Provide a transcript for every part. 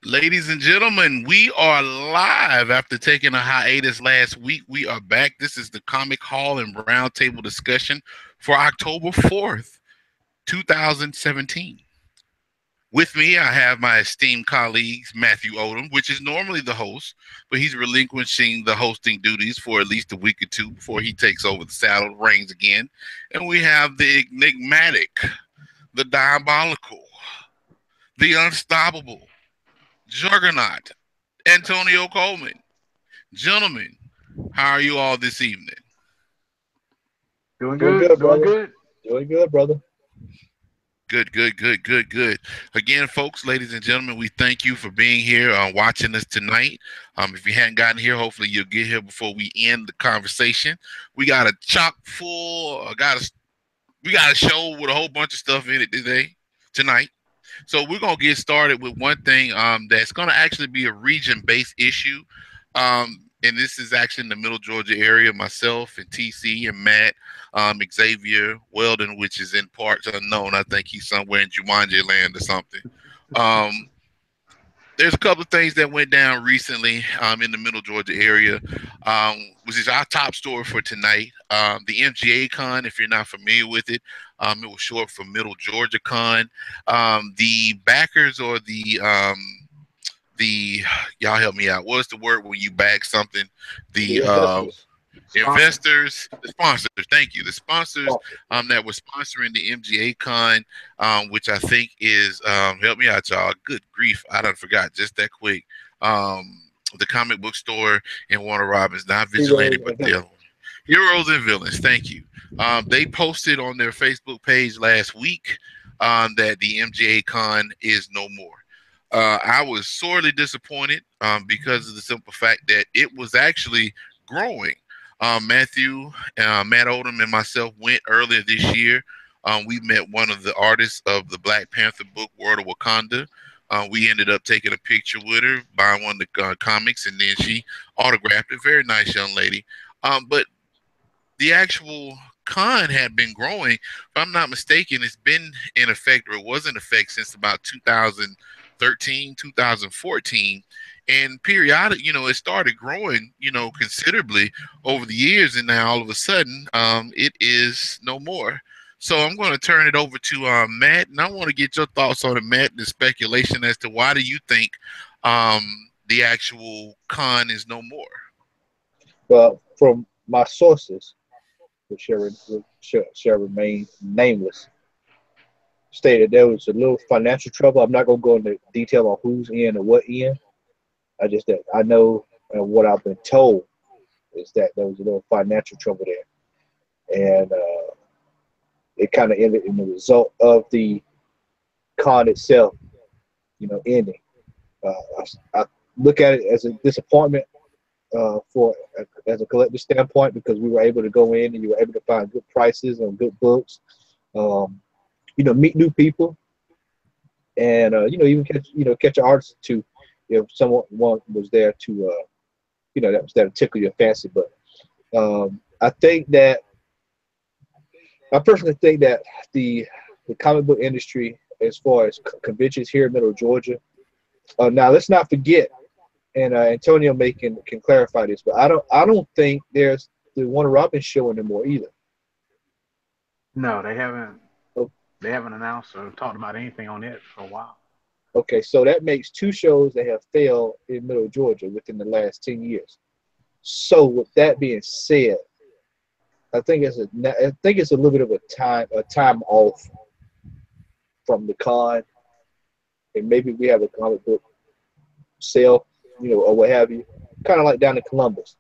Ladies and gentlemen, we are live after taking a hiatus last week. We are back. This is the Comic Hall and Roundtable discussion for October 4th, 2017. With me, I have my esteemed colleagues, Matthew Odom, which is normally the host, but he's relinquishing the hosting duties for at least a week or two before he takes over the saddle reins again. And we have the enigmatic, the diabolical, the unstoppable, juggernaut, Antonio Coleman. Gentlemen, how are you all this evening? Doing Doing good, good, doing brother. good. Doing good, brother. Good, good, good, good, good. Again, folks, ladies and gentlemen, we thank you for being here, watching us tonight. If you hadn't gotten here, hopefully you'll get here before we end the conversation. We got a chock full, we got a show with a whole bunch of stuff in it tonight. So we're gonna get started with one thing that's gonna actually be a region-based issue, and this is actually in the Middle Georgia area. Myself and TC and Matt, Xavier Weldon, which is in parts unknown. I think he's somewhere in Jumanji land or something. Um, there's a couple of things that went down recently in the Middle Georgia area, which is our top story for tonight. The MGA Con, if you're not familiar with it, it was short for Middle Georgia Con. The backers or the y'all help me out. What's the word when you back something? The The investors. Sponsor. investors, the sponsors. Thank you. The sponsors Sponsor. that were sponsoring the MGA Con, which I think is help me out, y'all. Good grief, I done forgot just that quick. The comic book store in Warner Robins, not Vigilante, Heroes but and the villains. Heroes and Villains. Thank you. They posted on their Facebook page last week that the MGA Con is no more. I was sorely disappointed because of the simple fact that it was actually growing. Matt Odom, and myself went earlier this year. We met one of the artists of the Black Panther book, World of Wakanda. We ended up taking a picture with her, buying one of the comics, and then she autographed it. Very nice young lady. But the actual con had been growing. If I'm not mistaken, it's been in effect, or it was in effect since about 2013, 2014. And periodic, it started growing, considerably over the years, and now all of a sudden, it is no more. So I'm going to turn it over to Matt, and I want to get your thoughts on it, Matt. The speculation as to why do you think the actual con is no more? But from my sources, which shall remain nameless, stated there was a little financial trouble. I'm not going to go into detail on who's in and what in. I just that I know and what I've been told is that there was a little financial trouble there, and it kind of ended in the result of the con itself, ending. I look at it as a disappointment for as a collector standpoint because we were able to go in and you were able to find good prices on good books, um, meet new people, and even catch an artist too if someone one was there to that was there to tickle your fancy. But I think that I personally think that the the comic book industry, as far as conventions here in Middle Georgia, now let's not forget, and Antonio can clarify this, but I don't think there's the Warner Robins show anymore either. No, they haven't. O- They haven't announced or talked about anything on it for a while. Okay, so that makes two shows that have failed in Middle Georgia within the last 10 years. So with that being said, I think it's a little bit of a time off from the con, and maybe we have a comic book sale, or what have you, kind of like down in Columbus.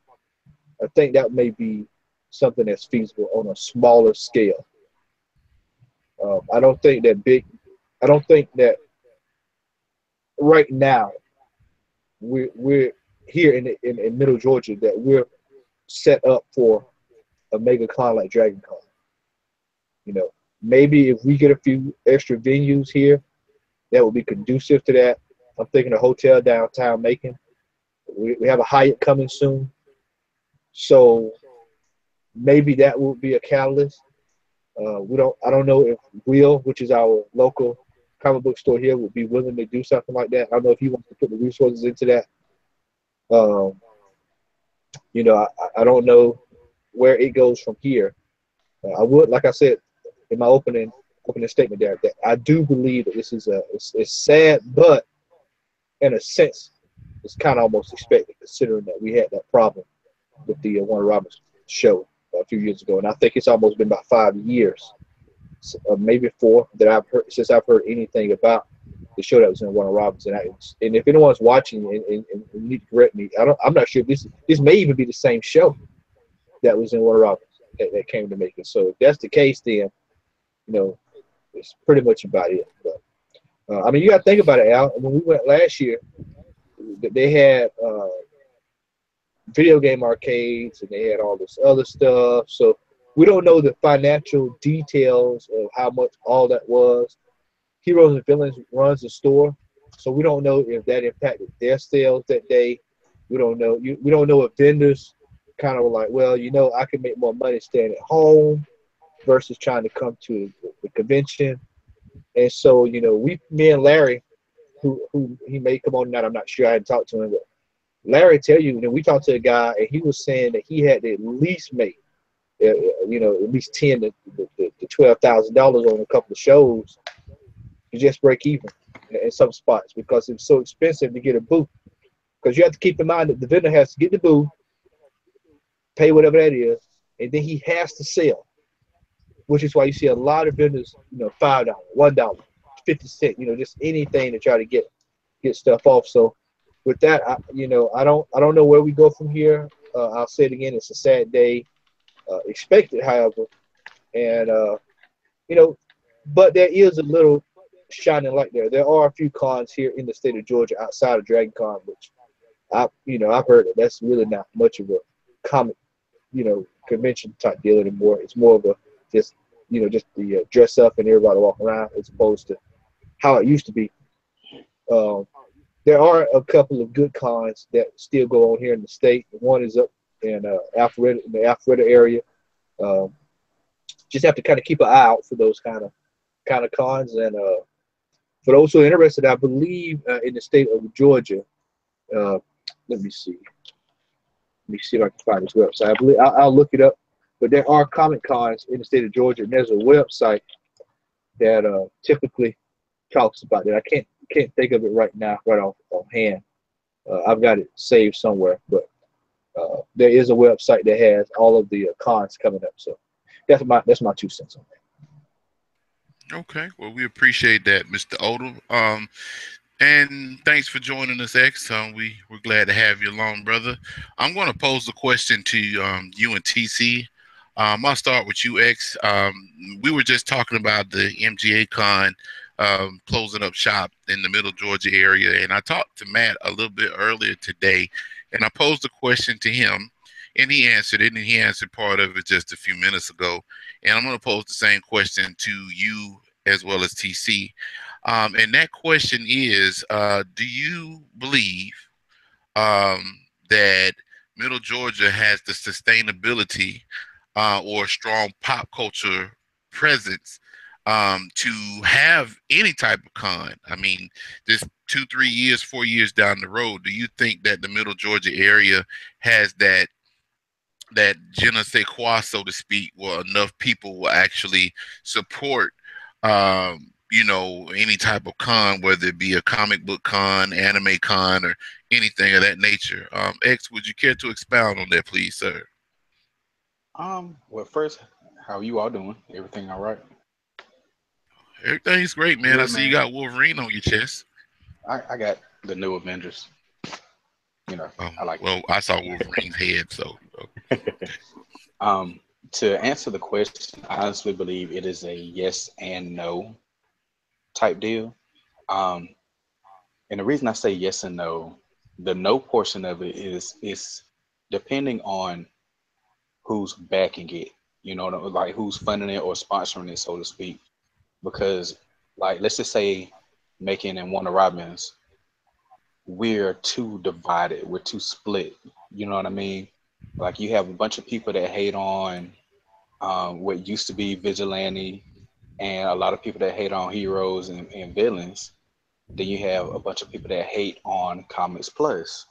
I think that may be something that's feasible on a smaller scale. I don't think that big. I don't think that right now we're here in Middle Georgia that we're set up for a mega con like Dragon Con. Maybe if we get a few extra venues here that would be conducive to that. I'm thinking a hotel downtown Macon. We have a Hyatt coming soon, so maybe that will be a catalyst. We don't. I don't know if Will, which is our local comic book store here would be willing to do something like that. I don't know if he wants to put the resources into that. Um, I don't know where it goes from here. I would, like I said in my opening statement there, that I do believe that this is it's sad, but in a sense, it's kind of almost expected considering that we had that problem with the Warner Robins show a few years ago, and I think it's almost been about 5 years, maybe 4, that I've heard anything about the show that was in Warner Robins. And if anyone's watching and you need to correct me, I'm not sure if this may even be the same show that was in Warner Robins that came to make it. So if that's the case, then it's pretty much about it. But I mean, you got to think about it, Al. When we went last year, they had video game arcades and they had all this other stuff. So we don't know the financial details of how much all that was. Heroes and Villains runs the store, so we don't know if that impacted their sales that day. We don't know. We don't know if vendors kind of were like, well, I can make more money staying at home versus trying to come to the convention. And so, me and Larry, who he may come on tonight, I'm not sure. I hadn't talked to him, but Larry tell you, we talked to a guy, and he was saying that he had to at least make, at least $10,000 to $12,000 on a couple of shows to just break even in some spots because it's so expensive to get a booth. Because you have to keep in mind that the vendor has to get the booth, pay whatever that is, and then he has to sell, which is why you see a lot of vendors, $5, $1, 50 cents, just anything to try to get stuff off. So with that, I don't know where we go from here. I'll say it again, it's a sad day, expected, however, and but there is a little shining light there. There are a few cons here in the state of Georgia outside of Dragon Con, which I've heard that that's really not much of a comic, convention type deal anymore. It's more of a just the dress up and everybody walk around as opposed to how it used to be. There are a couple of good cons that still go on here in the state. One is up in the Alpharetta area. Just have to kind of keep an eye out for those kind of cons. And for those who are interested, I believe in the state of Georgia. Let me see. Let me see if I can find this website. I believe I'll look it up. But there are comic cons in the state of Georgia, and there's a website that typically talks about it. I can't think of it right now, right off hand. I've got it saved somewhere, but there is a website that has all of the cons coming up. So that's my 2 cents on that. Okay, well, we appreciate that, Mr. Odom. And thanks for joining us, X. We're glad to have you along, brother. I'm going to pose a question to you and TC. I'll start with you, X. We were just talking about the MGA Con closing up shop in the Middle Georgia area, and I talked to Matt a little bit earlier today, and I posed a question to him, and he answered it, and he answered part of it just a few minutes ago. And I'm going to pose the same question to you as well as TC. And that question is, do you believe that Middle Georgia has the sustainability or strong pop culture presence to have any type of con? I mean, this 2, 3 years, 4 years down the road, do you think that the Middle Georgia area has that je ne sais quoi, so to speak, where enough people will actually support any type of con, whether it be a comic book con, anime con, or anything of that nature? X, would you care to expound on that, please, sir? Well, first, how are you all doing? Everything all right? Everything's great, man. Good, I see you got Wolverine on your chest. I got the new Avengers. I like. Well, I saw Wolverine's head, so. To answer the question, I honestly believe it is a yes and no type deal. And the reason I say yes and no, the no portion of it is depending on who's backing it, like who's funding it or sponsoring it, so to speak. Because, like, let's just say Macon and Warner Robins, we're too divided, we're too split. You know what I mean? Like, you have a bunch of people that hate on what used to be Vigilante, and a lot of people that hate on heroes and villains. Then you have a bunch of people that hate on Comics Plus.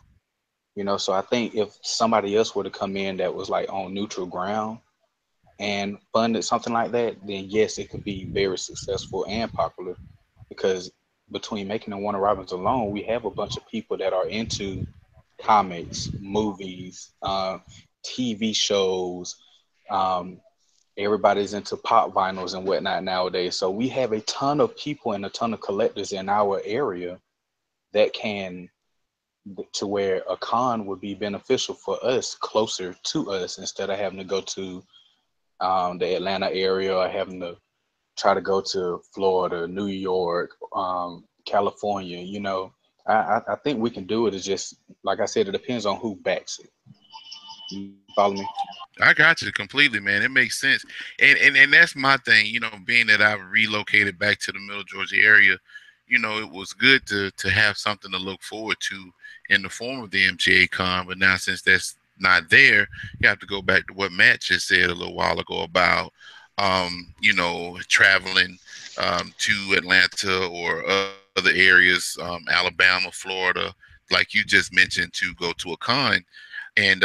So I think if somebody else were to come in that was like on neutral ground and funded something like that, then yes, it could be very successful and popular. Because between Making and Warner Robins alone, we have a bunch of people that are into comics, movies, TV shows. Um, Everybody's into pop vinyls and whatnot nowadays. So we have a ton of people and a ton of collectors in our area that can to where a con would be beneficial for us closer to us instead of having to go to the Atlanta area or having to try to go to Florida, New York, California. I think we can do it. It's just like I said, it depends on who backs it. You follow me? I got you completely, man. It makes sense, and that's my thing. Being that I've relocated back to the Middle Georgia area, it was good to have something to look forward to in the form of the MGA Con. But now, since that's not there, you have to go back to what Matt just said a little while ago about, traveling to Atlanta or other areas, Alabama, Florida, like you just mentioned, to go to a con. And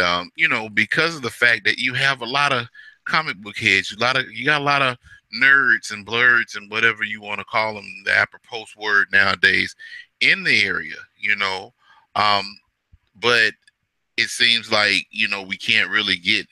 because of the fact that you have a lot of comic book heads, you got a lot of nerds and blurs and whatever you want to call them, the apropos word nowadays, in the area. Um, but it seems like we can't really get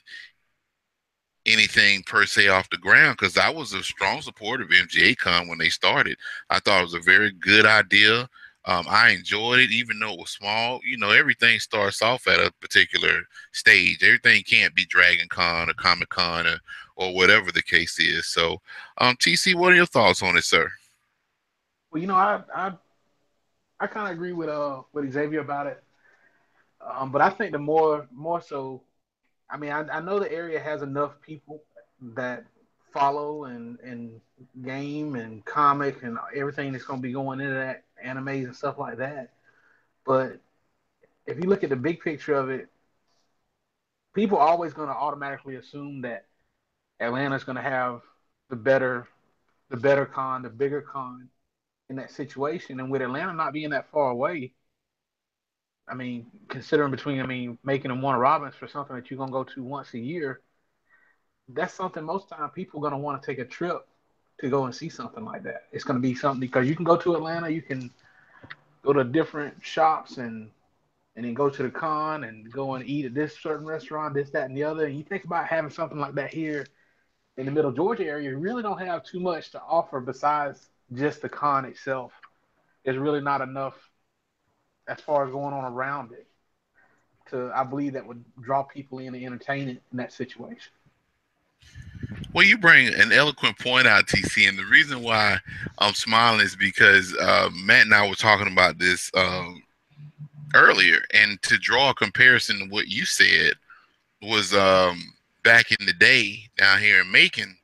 anything per se off the ground, because I was a strong supporter of MGA Con when they started. I thought it was a very good idea. I enjoyed it, even though it was small. Everything starts off at a particular stage. Everything can't be Dragon Con or Comic Con or whatever the case is. So, TC, what are your thoughts on it, sir? Well, I kind of agree with Xavier about it. But I think the more so, I mean, I know the area has enough people that follow and game and comic and everything that's going to be going into that, animes and stuff like that. But if you look at the big picture of it, people are always going to automatically assume that Atlanta's going to have the better the better con, the bigger con in that situation. And with Atlanta not being that far away, I mean, considering between, I mean, making them Warner Robins for something that you're gonna go to once a year, that's something most time people are gonna want to take a trip to go and see something like that. It's gonna be something because you can go to Atlanta, you can go to different shops and then go to the con and go and eat at this certain restaurant, this, that, and the other. And you think about having something like that here in the Middle Georgia area, you really don't have too much to offer besides just the con itself. There's really not enough as far as going on around it to, I believe, that would draw people in and entertain it in that situation. Well, you bring an eloquent point out, TC, and the reason why I'm smiling is because Matt and I were talking about this earlier, and to draw a comparison to what you said was back in the day down here in Macon,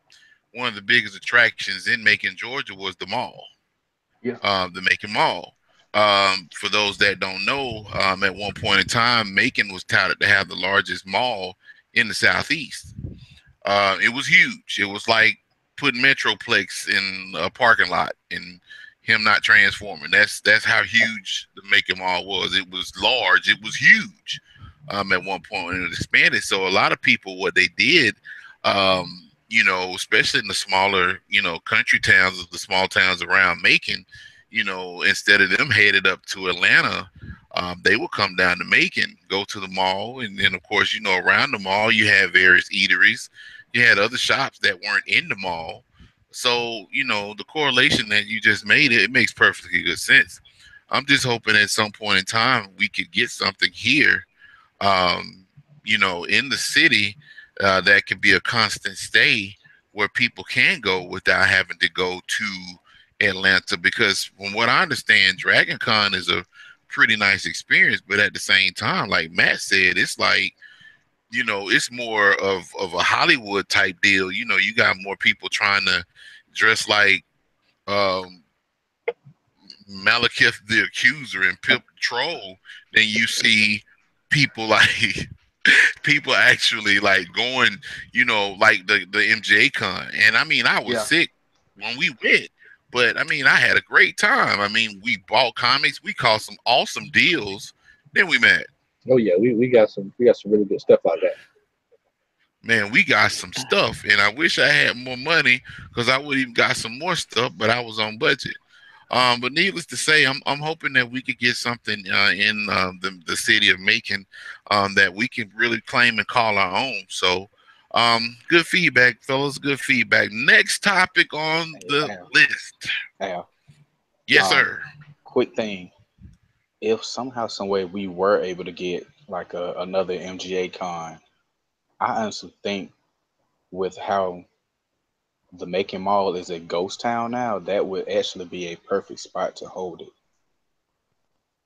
one of the biggest attractions in Macon, Georgia, was the mall, Yeah. the Macon Mall. For those that don't know, at one point in time, Macon was touted to have the largest mall in the Southeast. It was huge. It was like putting Metroplex in a parking lot and him not transforming. That's how huge the Macon Mall was. It was large. It was huge. At one point when it expanded. So a lot of people, what they did, especially in the smaller, country towns, the small towns around Macon, instead of them headed up to Atlanta, they would come down to Macon, go to the mall, and then of course, around the mall you have various eateries. You had other shops that weren't in the mall. So, the correlation that you just made, it makes perfectly good sense. I'm just hoping at some point in time we could get something here, um, in the city, that could be a constant stay where people can go without having to go to Atlanta. Because from what I understand, Dragon Con is a pretty nice experience, but at the same time, like Matt said, it's like, it's more of a Hollywood type deal. You got more people trying to dress like um, Malekith the Accuser and Pip Troll than you see people like people actually like going, like the MJ Con. And I mean, I was Yeah. sick. when we went. But I mean, I had a great time. I mean, we bought comics, we caught some awesome deals. Then we met. Oh yeah, we got some really good stuff out there. Man, we got some stuff, and I wish I had more money because I would even got some more stuff, but I was on budget. But needless to say, I'm hoping that we could get something in the city of Macon that we can really claim and call our own. So, good feedback, fellas. Good feedback. Next topic on Hey, the list. Al, Yes, um, sir. quick thing. If somehow, some way we were able to get like another MGA con, I honestly think with how the Macon Mall is a ghost town now, that would actually be a perfect spot to hold it.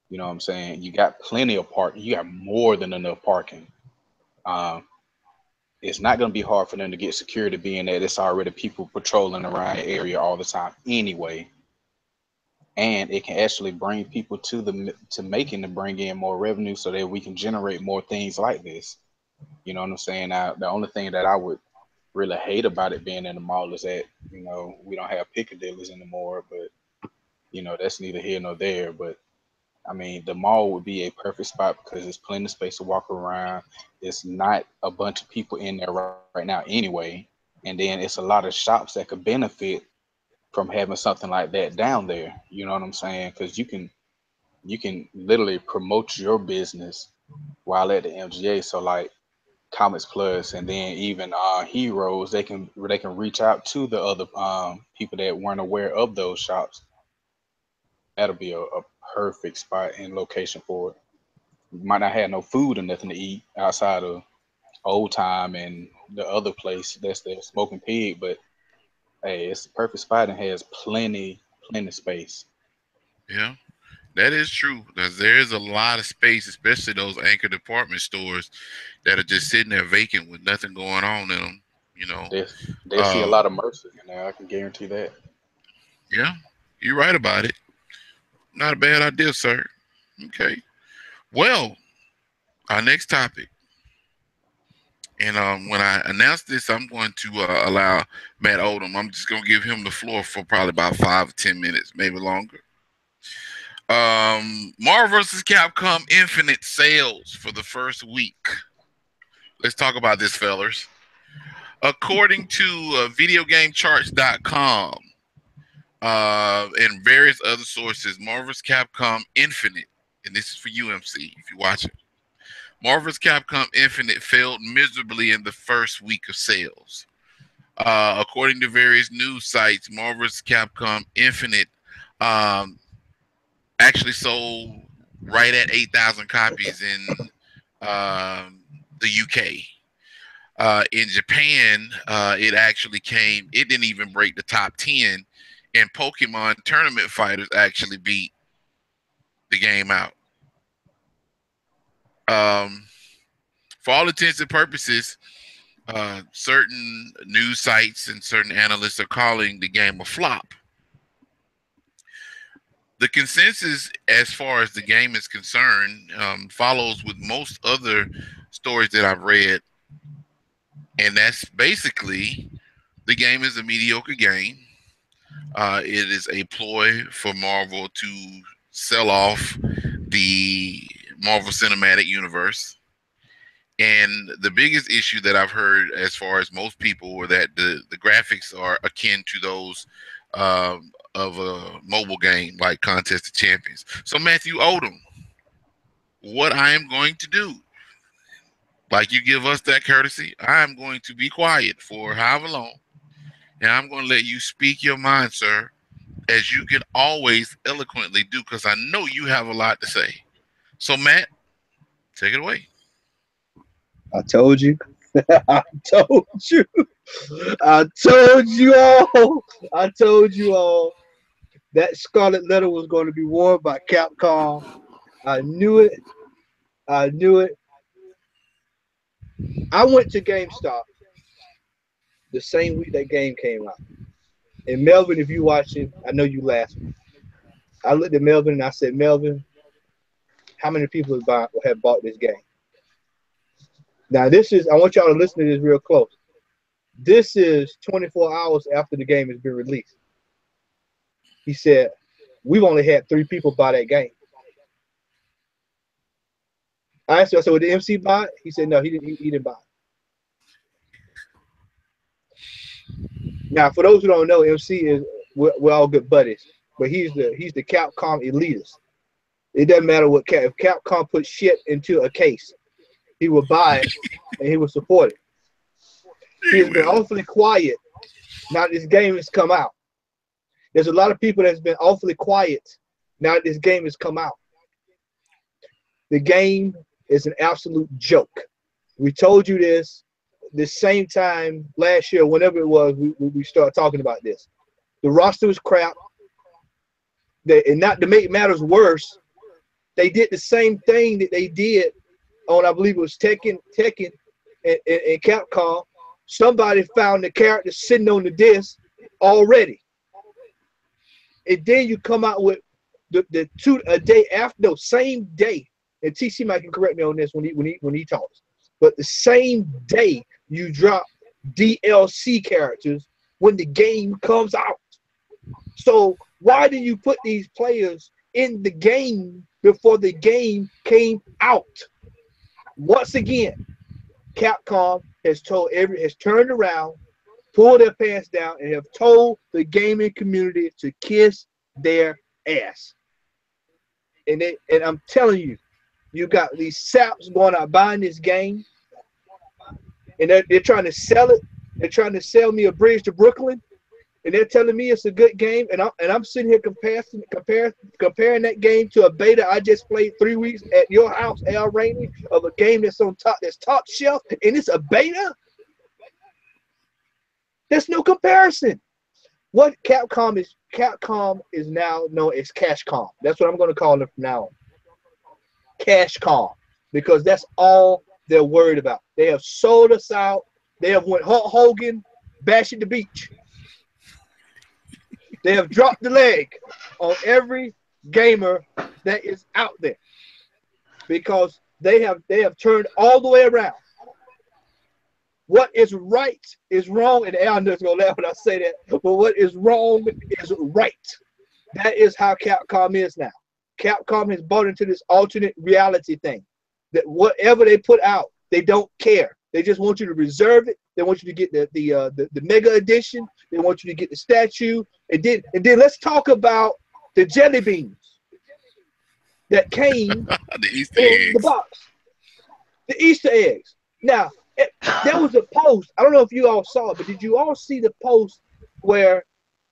You know what I'm saying? You got plenty of parking. You got more than enough parking. Um, it's not going to be hard for them to get security, being that it's already people patrolling around the area all the time anyway. And it can actually bring people to Macon to bring in more revenue, so that we can generate more things like this. You know what I'm saying? Now, the only thing that I would really hate about it being in the mall is that we don't have Piccadilly's anymore. But that's neither here nor there. But I mean, the mall would be a perfect spot because there's plenty of space to walk around. It's not a bunch of people in there right now anyway. And then it's a lot of shops that could benefit from having something like that down there. You know what I'm saying? Because you can literally promote your business while at the MGA. So like Comics Plus, and then even Heroes, they can reach out to the other people that weren't aware of those shops. That'll be a perfect spot and location for it. You might not have no food or nothing to eat outside of Old Time and the other place that's the Smoking Pig, but hey, it's the perfect spot and has plenty space. Yeah, that is true. Because there is a lot of space, especially those anchor department stores that are just sitting there vacant with nothing going on in them. You know. They they see a Um, lot of mercy in there. I can guarantee that. yeah, you're right about it. Not a bad idea, sir. Okay. Well, our next topic. And when I announce this, I'm going to allow Matt Odom. I'm just going to give him the floor for probably about 5 or 10 minutes, maybe longer. Marvel vs. Capcom Infinite Sales for the first week. Let's talk about this, fellas. According to videogamecharts.com and various other sources, Marvel vs. Capcom Infinite, and this is for UMC if you're watching, Marvel vs. Capcom Infinite failed miserably in the first week of sales. According to various news sites, Marvel vs. Capcom Infinite um, actually sold right at 8,000 copies in the UK. In Japan, it actually came, it didn't even break the top 10, and Pokemon Tournament Fighters actually beat the game out. Um, for all intents and purposes, certain news sites and certain analysts are calling the game a flop. The consensus, as far as the game is concerned, follows with most other stories that I've read, and that's basically the game is a mediocre game. It is a ploy for Marvel to sell off the Marvel Cinematic Universe. And the biggest issue that I've heard, as far as most people, were that the graphics are akin to those of a mobile game like Contest of Champions. So, Matthew Odom, what I am going to do, like you give us that courtesy, I am going to be quiet for however long, and I'm going to let you speak your mind, sir, as you can always eloquently do, because I know you have a lot to say. So, Matt, take it away. I told you. I told you. I told you all. I told you all that scarlet letter was going to be worn by Capcom. I knew it. I knew it. I went to GameStop the same week that game came out. And Melvin, if you watching, I know you laughing. I looked at Melvin and I said, Melvin, how many people have bought this game? Now, I want y'all to listen to this real close. This is 24 hours after the game has been released. He said, we've only had 3 people buy that game. I asked him, I said, well, did MC buy it? He said, no, he didn't buy it. Now, for those who don't know, MC is we're all good buddies, but he's the Capcom elitist. It doesn't matter what if Capcom puts shit into a case, he will buy it and he will support it. He has been awfully quiet now that this game has come out. There's a lot of people that's been awfully quiet now that this game has come out. The game is an absolute joke. We told you this the same time last year, whenever it was, we started talking about this. The roster was crap. And not to make matters worse, they did the same thing that they did on, I believe it was Tekken and Capcom. Somebody found the character sitting on the disc already. And then you come out with the a day after, no, same day. And TC might can correct me on this when he talks. But the same day you drop DLC characters when the game comes out. So why did you put these players in the game before the game came out? Once again, Capcom has turned around, pulled their pants down, and have told the gaming community to kiss their ass. And I'm telling you, you got these saps going out buying this game, and they're trying to sell it. They're trying to sell me a Bridge to Brooklyn, and they're telling me it's a good game. And I'm sitting here comparing that game to a beta I just played 3 weeks at your house, Al Rainey, of a game that's top shelf, and it's a beta. There's no comparison. What Capcom is now known as Cashcom. That's what I'm going to call it from now on. Cashcom, because that's all they're worried about. They have sold us out. They have went Hulk Hogan, bash at the beach. They have dropped the leg on every gamer that is out there because they have turned all the way around. What is right is wrong, and Al is gonna laugh when I say that. But what is wrong is right. That is how Capcom is now. Capcom has bought into this alternate reality thing. That whatever they put out, they don't care. They just want you to reserve it. They want you to get the mega edition. They want you to get the statue. And then let's talk about the jelly beans that came the Easter in eggs. the box. The Easter eggs. Now, there was a post. I don't know if you all saw it, but did you all see the post where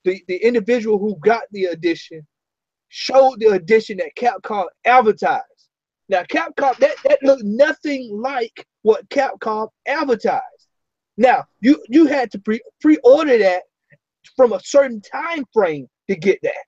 the individual who got the edition showed the edition that Capcom advertised? Now, Capcom, that looked nothing like what Capcom advertised. Now, you had to pre-order that from a certain time frame to get that.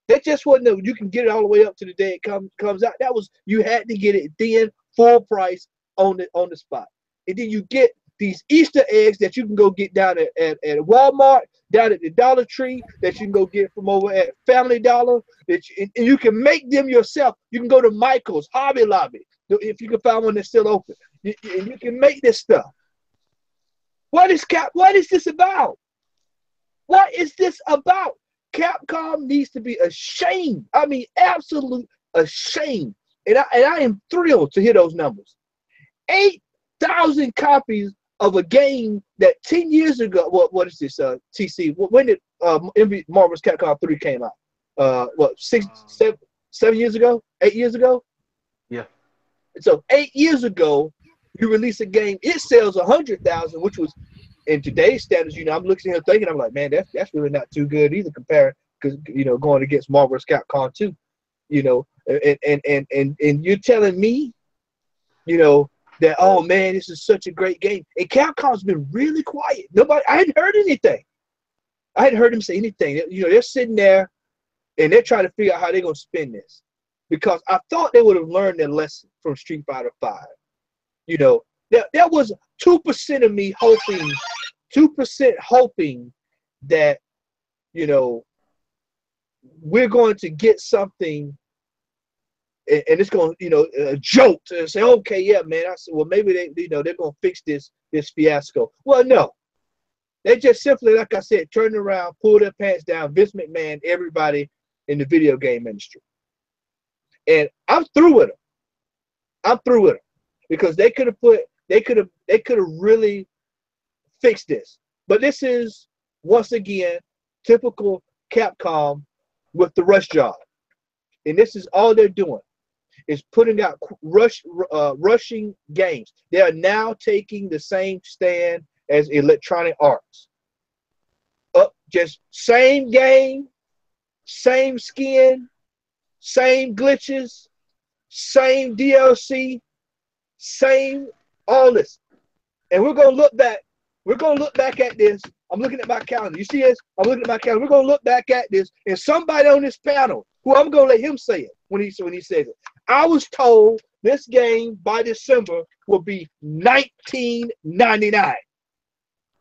That just wasn't you can get it all the way up to the day it comes out. That was, you had to get it then full price on the spot. And then you get these Easter eggs that you can go get down at Walmart, down at the Dollar Tree, that you can go get from over at Family Dollar, and you can make them yourself. You can go to Michael's, Hobby Lobby, if you can find one that's still open. And you can make this stuff. What is this about? What is this about? Capcom needs to be ashamed. I mean, absolute ashamed. And I am thrilled to hear those numbers. 8,000 copies of a game that 10 years ago, what is this, TC? When did Marvel's Capcom 3 came out? 7 years ago? 8 years ago? Yeah. So 8 years ago, you release a game, it sells 100,000, which was, in today's standards, I'm looking here thinking, I'm like, man, that's really not too good either compared, because, going against Marvel's Capcom 2, and you're telling me, that, oh man, this is such a great game. And Capcom's been really quiet. I hadn't heard anything. I hadn't heard them say anything. They're sitting there and they're trying to figure out how they're gonna spin this. Because I thought they would have learned their lesson from Street Fighter V. There was 2% of me hoping, 2% hoping that, we're going to get something, and it's going to, a jolt and say, okay, yeah, man. I said, well, maybe they're going to fix this fiasco. Well, no, They just simply, like I said, turned around, pulled their pants down, Vince McMahon, everybody in the video game industry. And I'm through with them. I'm through with them because they could have really fixed this. But this is once again typical Capcom with the rush job, and this is all they're doing is putting out rushing games. They are now taking the same stand as Electronic Arts. Just same game, same skin, same glitches, same DLC, same all this. And we're gonna look back. We're gonna look back at this. I'm looking at my calendar. You see this? I'm looking at my calendar. We're gonna look back at this, and somebody on this panel, who I'm gonna let him say it when he says it. I was told this game by December will be $19.99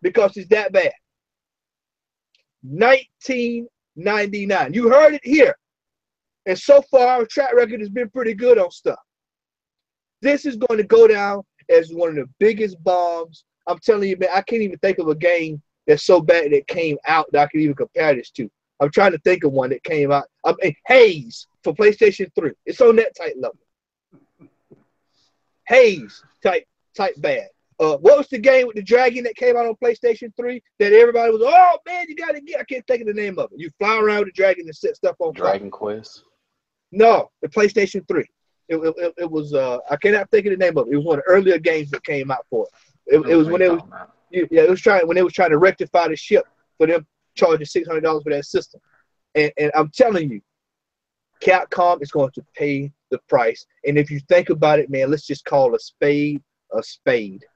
because it's that bad. $19.99. You heard it here. And so far, our track record has been pretty good on stuff. This is going to go down as one of the biggest bombs. I'm telling you, man, I can't even think of a game that's so bad that came out that I can even compare this to. I'm trying to think of one that came out. Haze for PlayStation 3. It's on that type level. Haze type bad. What was the game with the dragon that came out on PlayStation 3 that everybody was, oh man, you gotta get? I can't think of the name of it. You fly around with the dragon and set stuff on fire. Dragon Quest? No, the PlayStation 3. It was I cannot think of the name of it. It was one of the earlier games that came out for it. It was when it was it was trying to rectify the ship for them charging $600 for that system. And I'm telling you, Capcom is going to pay the price. And if you think about it, man, let's just call a spade a spade.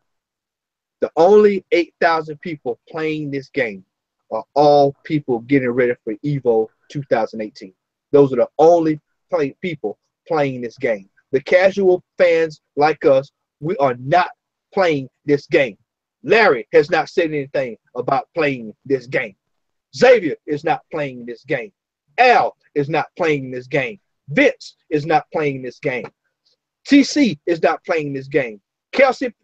The only 8,000 people playing this game are all people getting ready for EVO 2018. Those are the only people playing this game. The casual fans like us, we are not playing this game. Larry has not said anything about playing this game. Xavier is not playing this game. Al is not playing this game. Vince is not playing this game. TC is not playing this game. Kelsey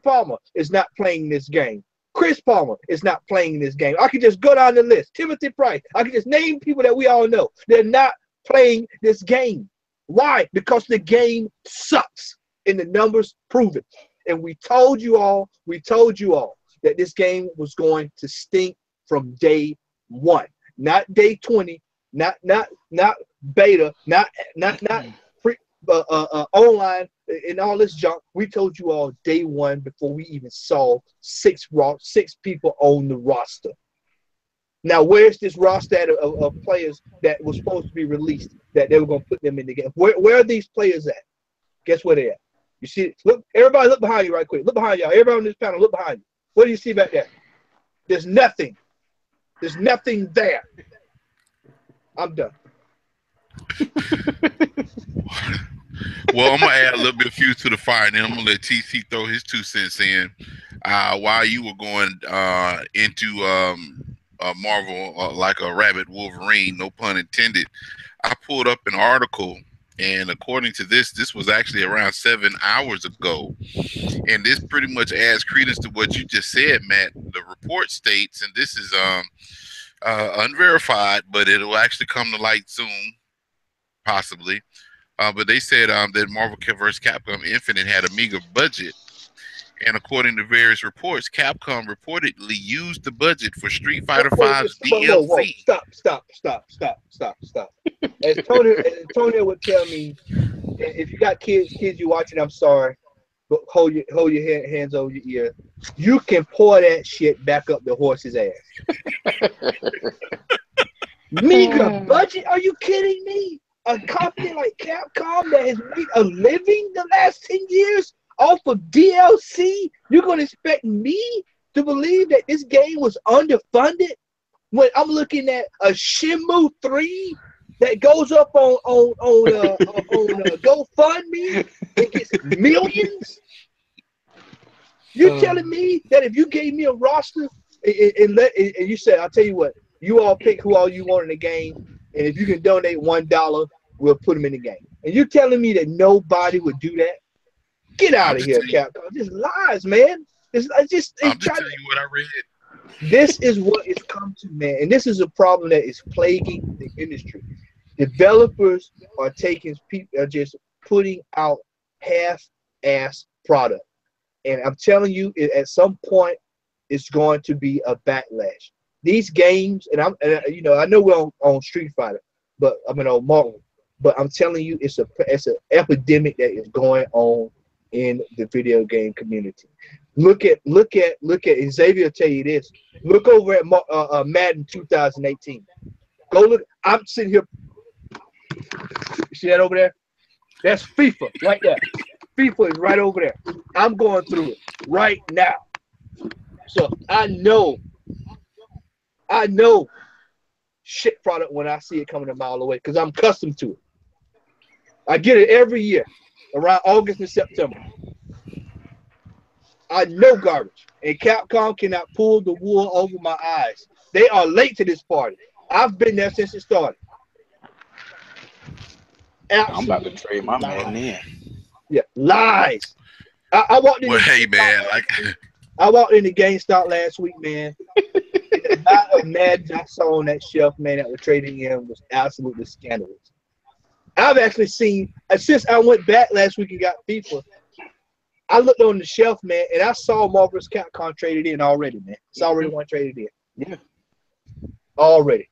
Palmer is not playing this game. Chris Palmer is not playing this game. I could just go down the list. Timothy Price. I could just name people that we all know. They're not playing this game. Why? Because the game sucks, and the numbers prove it. And we told you all that this game was going to stink from day one, not day 20, not beta, not pre, online and all this junk. We told you all day one before we even saw six people on the roster. Now, where's this roster of players that was supposed to be released that they were going to put them in the game? Where are these players at? Guess where they're at? You see, look, everybody look behind you right quick. Look behind y'all. Everybody on this panel, look behind you. What do you see back there? There's nothing. There's nothing there. I'm done. Well, I'm gonna add a little bit of fuel to the fire, and then I'm gonna let TC throw his 2 cents in. While you were going into Marvel like a rabbit Wolverine, no pun intended, I pulled up an article, and according to this was actually around 7 hours ago, and this pretty much adds credence to what you just said, Matt. The report states, and this is unverified, but it'll actually come to light soon, possibly. But they said that Marvel vs. Capcom Infinite had a meager budget. And according to various reports, Capcom reportedly used the budget for Street Fighter V's DLC. Whoa. Stop. As Antonio would tell me, if you got kids you watching, I'm sorry, but hold your hands over your ear. You can pour that shit back up the horse's ass. Meager budget? Are you kidding me? A company like Capcom that has made a living the last 10 years off of DLC, you're going to expect me to believe that this game was underfunded when I'm looking at a Shenmue 3 that goes up on GoFundMe and gets millions? You're telling me that if you gave me a roster and you said, I'll tell you what, you all pick who all you want in the game, and if you can donate $1, we'll put them in the game. And you're telling me that nobody would do that? Get out of here, Capcom. Just lies, man. I'm just telling you what I read. This is what it's come to, man. And this is a problem that is plaguing the industry. Developers are taking people are just putting out half-ass product. And I'm telling you, at some point, it's going to be a backlash. These games, I know we're on Street Fighter, but I mean on Marvel, but I'm telling you, it's an epidemic that is going on in the video game community. Look at Xavier. Will tell you this. Look over at Madden 2018. Go look. I'm sitting here. See that over there? That's FIFA right there. FIFA is right over there. I'm going through it right now. So I know shit product when I see it coming a mile away because I'm accustomed to it. I get it every year around August and September. I know garbage. And Capcom cannot pull the wool over my eyes. They are late to this party. I've been there since it started. I'm about to Absolutely trade my Madden lies. in. Yeah, lies. I walked Well, into hey GameStop man, last week. I walked into GameStop last week, man. The amount of Mads I saw on that shelf, man, that were trading in was absolutely scandalous. I've actually seen since I went back last week and got FIFA. I looked on the shelf, man, and I saw Marvel's Capcom traded in already, man. It's already one traded in Yeah. already.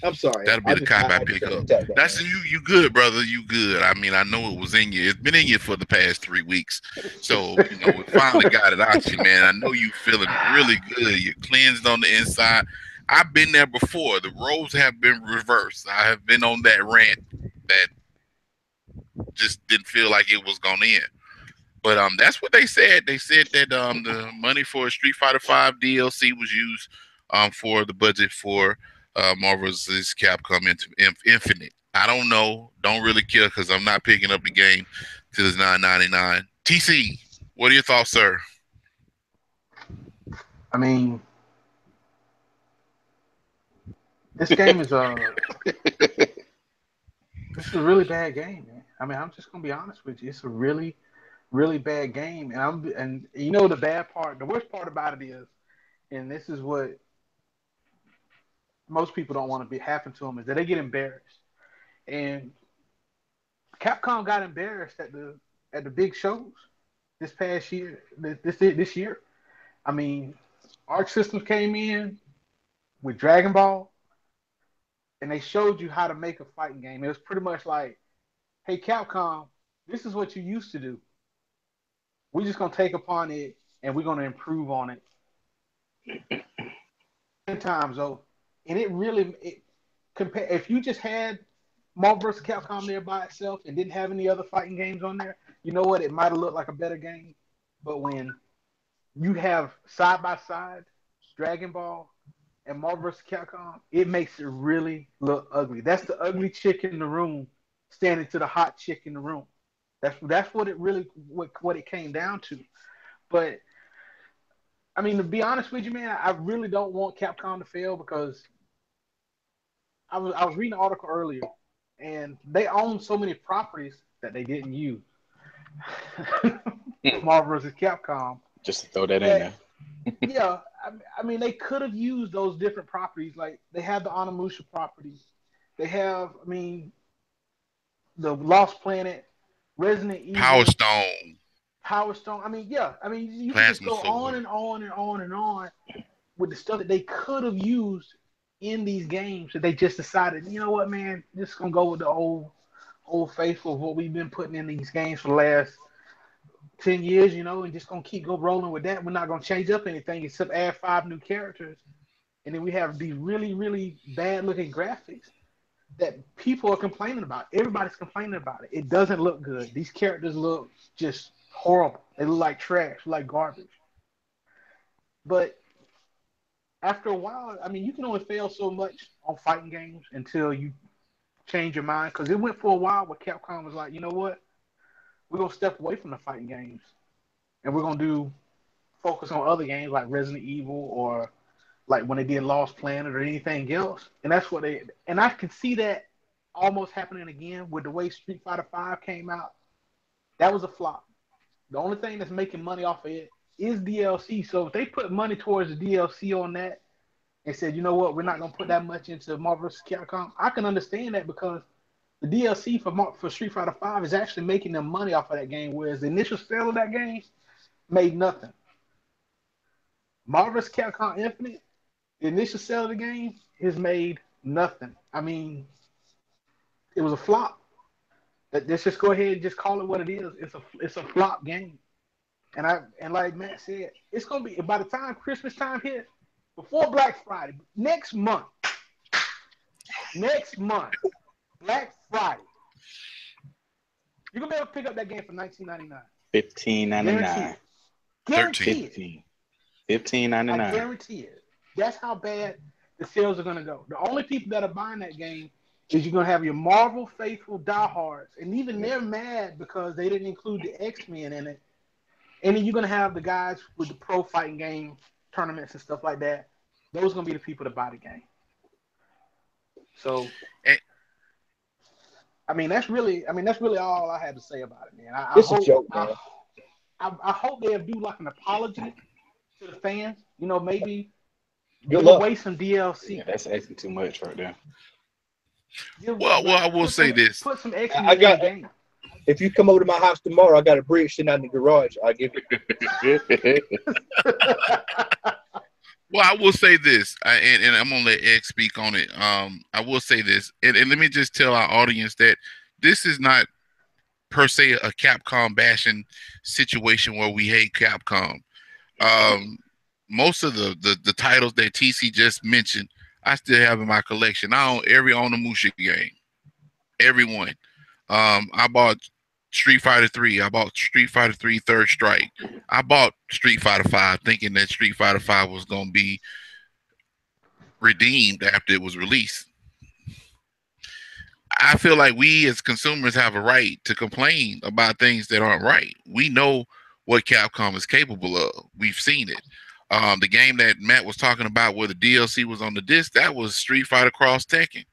I'm sorry. that'll be the cop I I just pick had to up. tap that, That's man. you good, brother. You good. I mean, I know it was in you. It's been in you for the past 3 weeks. So, we finally got it out you, man. I know you feeling really good. You're cleansed on the inside. I've been there before. The roles have been reversed. I have been on that rant that just didn't feel like it was gonna end. But that's what they said. They said that the money for Street Fighter Five DLC was used for the budget for Marvel's Capcom Infinite. I don't know. Don't really care because I'm not picking up the game till it's $9.99. TC, what are your thoughts, sir? I mean, this game is this is a really bad game, man. I mean, I'm just gonna be honest with you. It's a really, really bad game, and you know the bad part, the worst part about it is, and this is what most people don't want to be happen to them is that they get embarrassed. And Capcom got embarrassed at the big shows this past year. This year, I mean, Arc Systems came in with Dragon Ball, and they showed you how to make a fighting game. It was pretty much like, "Hey, Capcom, this is what you used to do. We're just gonna take upon it, and we're gonna improve on it." 10 times though, and it compare if you just had Marvel vs. Capcom there by itself and didn't have any other fighting games on there, you know what? It might have looked like a better game, but when you have side by side Dragon Ball and Marvel vs. Capcom, it makes it really look ugly. That's the ugly chick in the room standing to the hot chick in the room. That's what it really what it came down to. But I mean, to be honest with you, man, I really don't want Capcom to fail because I was reading an article earlier, and they own so many properties that they didn't use. Marvel vs. Capcom. Just to throw that in That there. yeah, I mean they could have used those different properties. Like they have the Onimusha properties. They have, I mean, the Lost Planet, Resident Power Evil, Stone, Power Stone. I mean, yeah, I mean you could just Plasma go on Sword. and on and on and on with the stuff that they could have used in these games that they just decided, you know what, man, just gonna go with the old faithful of what we've been putting in these games for the last 10 years, and just gonna keep go rolling with that. We're not gonna change up anything except add 5 new characters, and then we have these really, really bad looking graphics that people are complaining about. Everybody's complaining about it. It doesn't look good. These characters look just horrible. They look like trash, like garbage. But after a while, I mean, you can only fail so much on fighting games until you change your mind. Because it went for a while where Capcom was like, you know what? We're gonna step away from the fighting games and we're gonna do focus on other games like Resident Evil or like when they did Lost Planet or anything else. And that's what they and I can see that almost happening again with the way Street Fighter V came out. That was a flop. The only thing that's making money off of it is DLC. So if they put money towards the DLC on that and said, you know what, we're not gonna put that much into Marvel vs. Capcom, I can understand that because the DLC for Street Fighter V is actually making them money off of that game, whereas the initial sale of that game made nothing. Marvel vs. Capcom Infinite, the initial sale of the game has made nothing. I mean, it was a flop. Let's just go ahead and just call it what it is. It's a flop game. And like Matt said, it's gonna be by the time Christmas time hits, before Black Friday, next month, Black Friday, you're gonna be able to pick up that game for $19.99. $15.99. Guarantee it. 15.99. I guarantee it. That's how bad the sales are gonna go. The only people that are buying that game is you're gonna have your Marvel faithful diehards, and even they're mad because they didn't include the X-Men in it. And then you're gonna have the guys with the pro fighting game tournaments and stuff like that. Those are gonna be the people that buy the game. So, I mean, that's really all I had to say about it, man. It's a joke, man. I hope they'll do like an apology to the fans. You know, maybe Good give luck. away some DLC. Yeah, that's asking too much right there. Well, I will say this. Put some X-Men in the game. If you come over to my house tomorrow, I got a bridge sitting out in the garage. I'll give you. Well, I will say this, and I'm gonna let X speak on it. I will say this, and let me just tell our audience that this is not per se a Capcom bashing situation where we hate Capcom. Most of the titles that TC just mentioned, I still have in my collection. I own every Onimusha game, every one. I bought Street Fighter 3. I bought Street Fighter 3 Third Strike. I bought Street Fighter 5 thinking that Street Fighter 5 was going to be redeemed after it was released. I feel like we as consumers have a right to complain about things that aren't right. We know what Capcom is capable of. We've seen it. The game that Matt was talking about where the DLC was on the disc, that was Street Fighter Cross Tekken.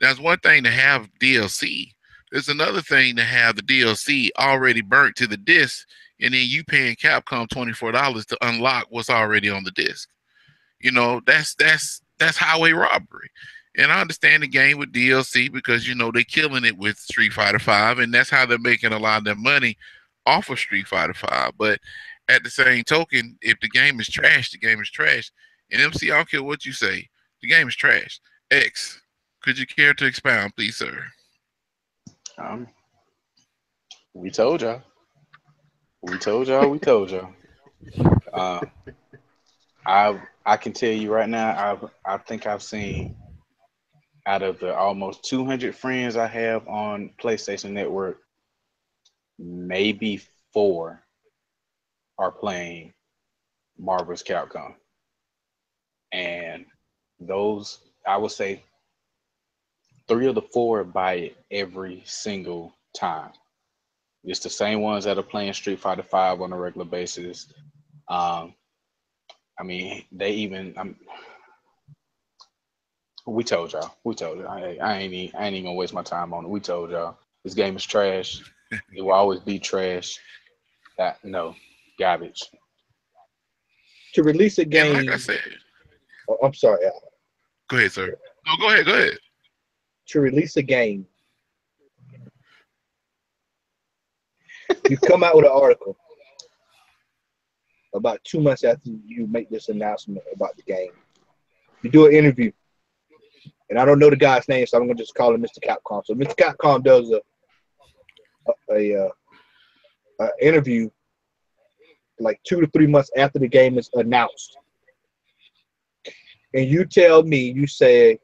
That's one thing to have DLC. There's another thing to have the DLC already burnt to the disc, and then you paying Capcom $24 to unlock what's already on the disc. You know, that's highway robbery. And I understand the game with DLC because you know they're killing it with Street Fighter 5, and that's how they're making a lot of their money off of Street Fighter 5. But at the same token, if the game is trash, the game is trash. And MC, I don't care what you say, the game is trash. X, could you care to expound, please, sir? We told y'all. We told y'all. I can tell you right now, I think I've seen out of the almost 200 friends I have on PlayStation Network, maybe 4 are playing Marvel's Capcom. And those, I would say 3 of the 4 buy it every single time. It's the same ones that are playing Street Fighter 5 on a regular basis. I mean, they even, we told y'all. I ain't even gonna waste my time on it. We told y'all this game is trash. It will always be trash. No, garbage. To release a game. And like I said, I'm sorry, Al. Go ahead, sir. No, go ahead. To release a game, you come out with an article about 2 months after you make this announcement about the game. You do an interview. And I don't know the guy's name, so I'm gonna just call him Mr. Capcom. So Mr. Capcom does a interview like 2 to 3 months after the game is announced, and you tell me, you say,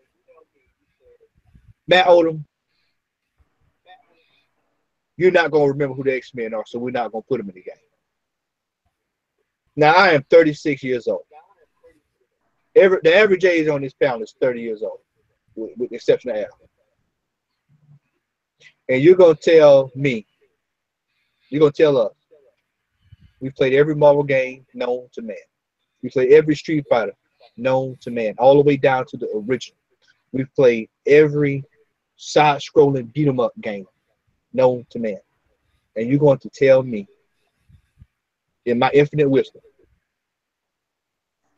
Matt Odom, you're not gonna remember who the X-Men are, so we're not gonna put them in the game. Now I am 36 years old. The average age on this panel is 30 years old. With the exception of Al. And you're going to tell me, you're going to tell us, we played every Marvel game known to man. We played every Street Fighter known to man, all the way down to the original. We've played every side-scrolling beat-em-up game known to man. And you're going to tell me in my infinite wisdom,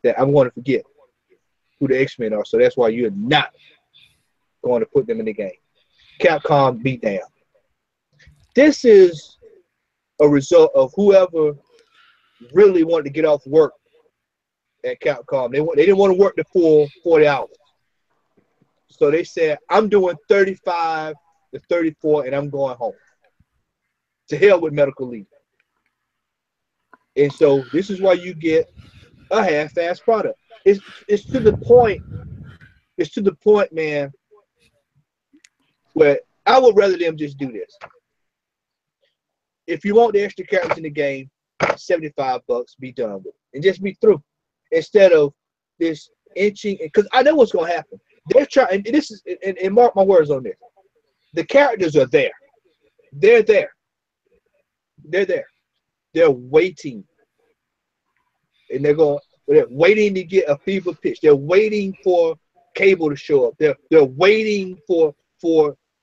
that I'm going to forget who the X-Men are. So that's why you're not going to put them in the game. Capcom beatdown. This is a result of whoever really wanted to get off work at Capcom. They didn't want to work the full 40 hours. So they said, I'm doing 35 to 34 and I'm going home. To hell with medical leave. And so this is why you get a half-ass product. It's to the point. It's to the point, man, where I would rather them just do this. If you want the extra characters in the game, $75, be done with it, and just be through. Instead of this inching, because I know what's going to happen. They're trying, and this is, and mark my words on this. The characters are there. They're there. They're there. They're waiting, and they're waiting to get a fever pitch. They're waiting for Cable to show up. They're waiting for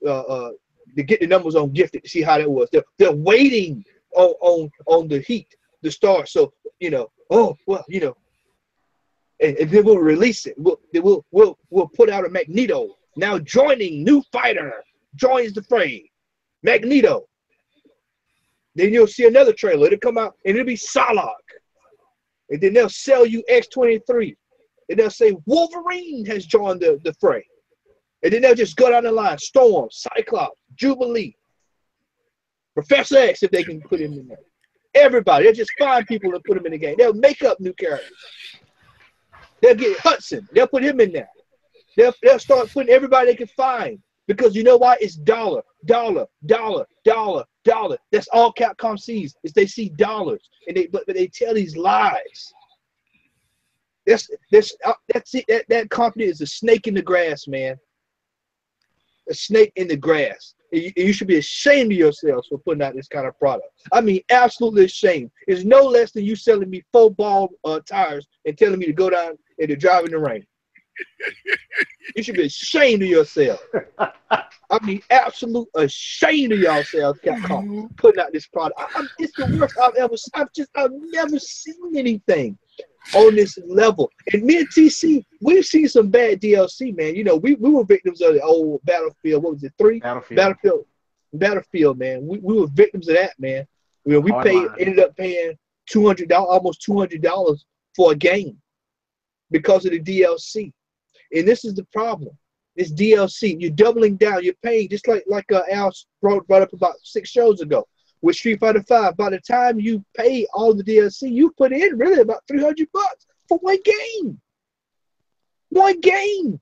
to get the numbers on Gifted to see how that was. They're waiting on the Heat to start. So oh well, and then we'll release it. We'll put out a Magneto now joining new fighter joins the fray. Magneto. Then you'll see another trailer. It'll come out and it'll be Solok. And then they'll sell you X-23. And they'll say Wolverine has joined the fray. And then they'll just go down the line. Storm, Cyclops, Jubilee, Professor X, if they can put him in there. Everybody. They'll just find people and put them in the game. They'll make up new characters. They'll get Hudson. They'll put him in there. They'll start putting everybody they can find. Because you know why? It's dollar, dollar, dollar, dollar, dollar. That's all Capcom sees, is they see dollars. But they tell these lies. That's it. That company is a snake in the grass, man. A snake in the grass. You should be ashamed of yourselves for putting out this kind of product. I mean, absolutely ashamed. It's no less than you selling me 4-ball tires and telling me to go down and to drive in the rain. You should be ashamed of yourself. I mean, absolute ashamed of yourselves, Capcom, putting out this product. It's the worst I've ever seen. I've never seen anything on this level. And me and TC, we've seen some bad DLC, man. We were victims of the old Battlefield. What was it, 3? Battlefield, man. We were victims of that, man. Ended up paying $200, almost $200 for a game because of the DLC. And this is the problem. It's DLC. You're doubling down. You're paying just like Al brought up about 6 shows ago with Street Fighter V. By the time you pay all the DLC, you put in really about $300 for one game. One game.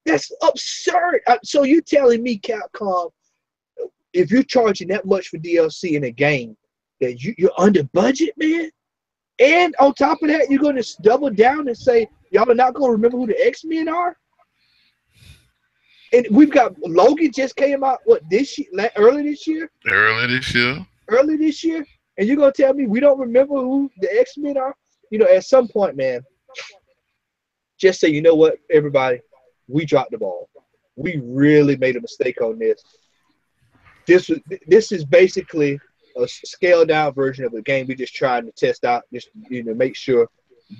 That's absurd. So you're telling me, Capcom, if you're charging that much for DLC in a game, that you're under budget, man? And on top of that, you're going to double down and say, y'all are not going to remember who the X-Men are? And we've got Logan just came out, this year, early this year? Early this year? And you're going to tell me we don't remember who the X-Men are? At some point, man, just say, you know what, everybody, we dropped the ball. We really made a mistake on this. This is basically a scaled down version of the game we're just trying to test out, just make sure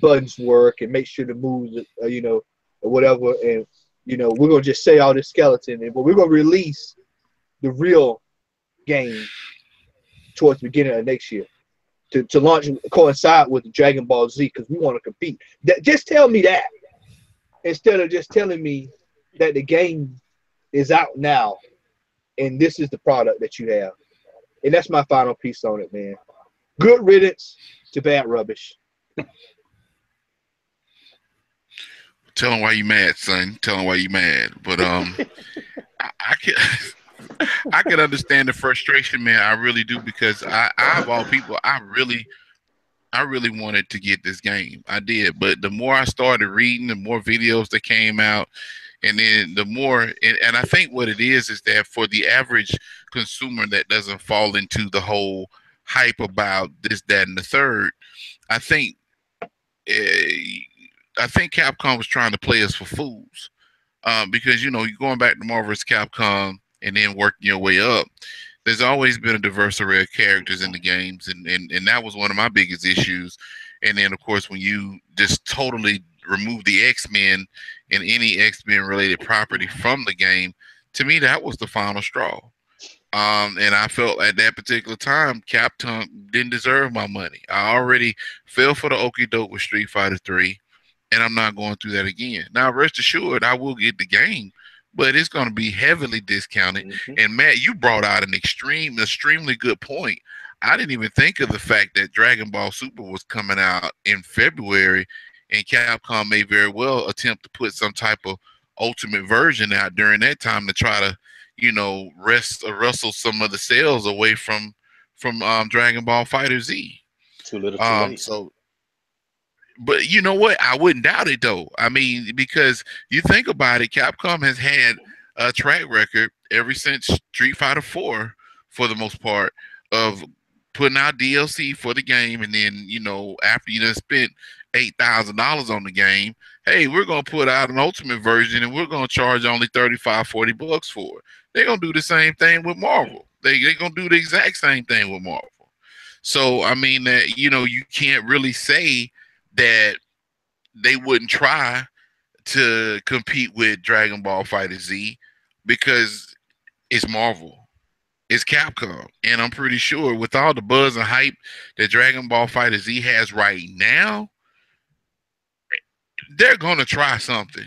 buttons work and make sure the moves, or whatever. And we're gonna just say all this skeleton, but we're gonna release the real game towards the beginning of next year to launch coincide with Dragon Ball Z because we want to compete. Just tell me that instead of just telling me that the game is out now and this is the product that you have. And that's my final piece on it, man. Good riddance to bad rubbish. Tell them why you mad, son. Tell them why you mad. But I can understand the frustration, man. I really do, because I of all people, I really wanted to get this game. I did, but the more I started reading, the more videos that came out, and then the more, and I think what it is that for the average consumer that doesn't fall into the whole hype about this, that, and the third, I think Capcom was trying to play us for fools, because you're going back to Marvel's Capcom and then working your way up. there's always been a diverse array of characters in the games, and that was one of my biggest issues. And then, of course, when you just totally remove the X-Men and any X-Men related property from the game, to me, that was the final straw. And I felt at that particular time, Capcom didn't deserve my money. I already fell for the okie doke with Street Fighter 3, and I'm not going through that again. Now, rest assured, I will get the game, but it's going to be heavily discounted. Mm-hmm. And Matt, you brought out an extremely good point. I didn't even think of the fact that Dragon Ball Super was coming out in February, and Capcom may very well attempt to put some type of ultimate version out during that time to try to, wrestle some of the sales away from Dragon Ball Fighter Z. Too little, too late. So but you know what? I wouldn't doubt it though. I mean, because you think about it, Capcom has had a track record ever since Street Fighter 4, for the most part, of putting out DLC for the game, and then after you done spent $8,000 on the game, hey, we're gonna put out an ultimate version, and we're gonna charge only 35, $40 for it. They're gonna do the same thing with Marvel. They're gonna do the exact same thing with Marvel. So I mean that you can't really say that they wouldn't try to compete with Dragon Ball Fighter Z, because it's Marvel, it's Capcom, and I'm pretty sure with all the buzz and hype that Dragon Ball Fighter Z has right now, they're gonna try something.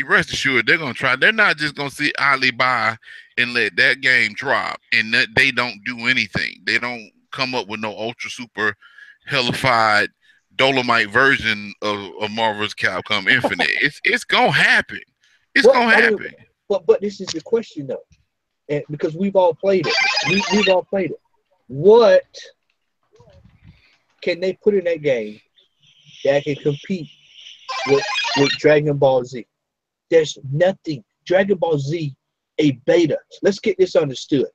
Rest assured, they're gonna try. They're not just gonna sit idly by and let that game drop and that they don't do anything. They don't come up with no ultra super hellified Dolomite version of Marvel's Capcom Infinite. It's gonna happen. It's Well, gonna I mean, happen. but this is the question though, and because we've all played it, we've all played it. What can they put in that game that can compete with Dragon Ball Z? There's nothing. Dragon Ball Z, a beta. Let's get this understood.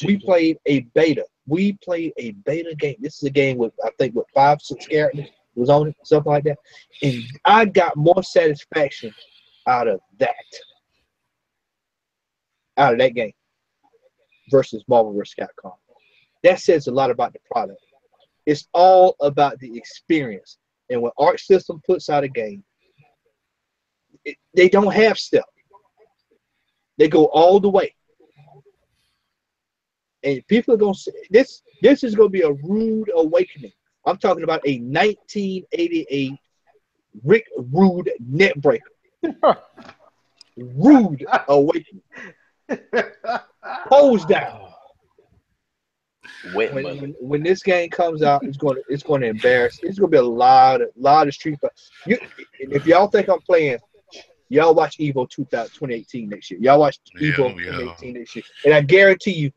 We played a beta. We played a beta game. This is a game with, I think, with 5, 6 characters was on it, something like that. And I got more satisfaction out of that game versus Marvel vs. Capcom. That says a lot about the product. It's all about the experience. And when Arc System puts out a game, they don't have stealth. They go all the way. And people are going to say, this is going to be a rude awakening. I'm talking about a 1988 Rick Rude net breaker. Rude awakening. Hose down. When this game comes out, it's going to embarrass. It's going to be a lot of Street Fighter. If y'all think I'm playing, y'all watch Evo 2018 next year. Y'all watch Evo 2018 next year, and I guarantee you,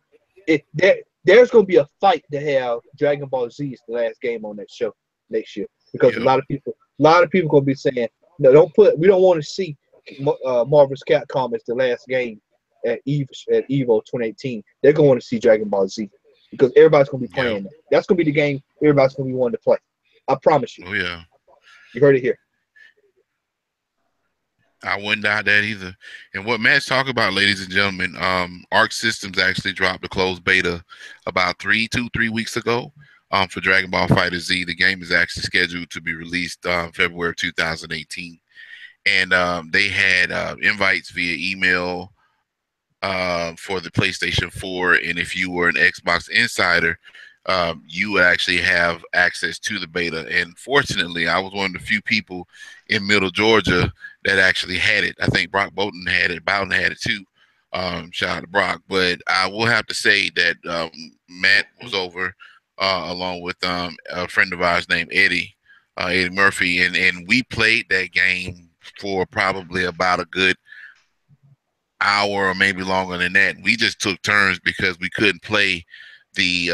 there's going to be a fight to have Dragon Ball Z as the last game on that show next year, because a lot of people going to be saying, no, we don't want to see Marvel's Capcom as the last game at Evo 2018. They're going to want to see Dragon Ball Z, because everybody's going to be playing that. That's going to be the game everybody's going to be wanting to play. I promise you. Oh yeah, you heard it here. I wouldn't doubt that either. And what Matt's talking about, ladies and gentlemen, Arc Systems actually dropped a closed beta about 3 weeks ago for Dragon Ball Fighter Z. The game is actually scheduled to be released February of 2018. And they had invites via email for the PlayStation 4. And if you were an Xbox Insider, you would actually have access to the beta. And fortunately, I was one of the few people in Middle Georgia that actually had it. I think Brock Bowden had it. Bowden had it too. Shout out to Brock. But I will have to say that Matt was over along with a friend of ours named Eddie Murphy, and we played that game for probably about a good hour or maybe longer than that. We just took turns because we couldn't play the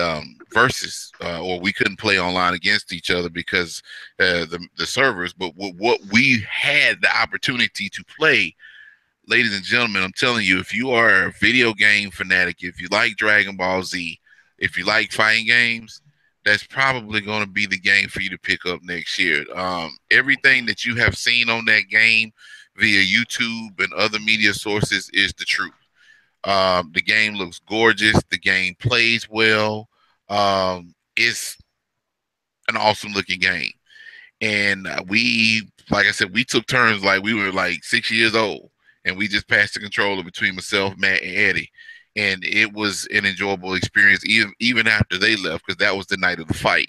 versus, or we couldn't play online against each other because the servers. But what we had the opportunity to play, ladies and gentlemen, I'm telling you, if you are a video game fanatic, if you like Dragon Ball Z, if you like fighting games, that's probably going to be the game for you to pick up next year. Everything that you have seen on that game via YouTube and other media sources is the truth. The game looks gorgeous. The game plays well. It's an awesome looking game. And we, like I said, we took turns like we were like 6 years old, and we just passed the controller between myself, Matt, and Eddie, and it was an enjoyable experience. Even after they left, because that was the night of the fight.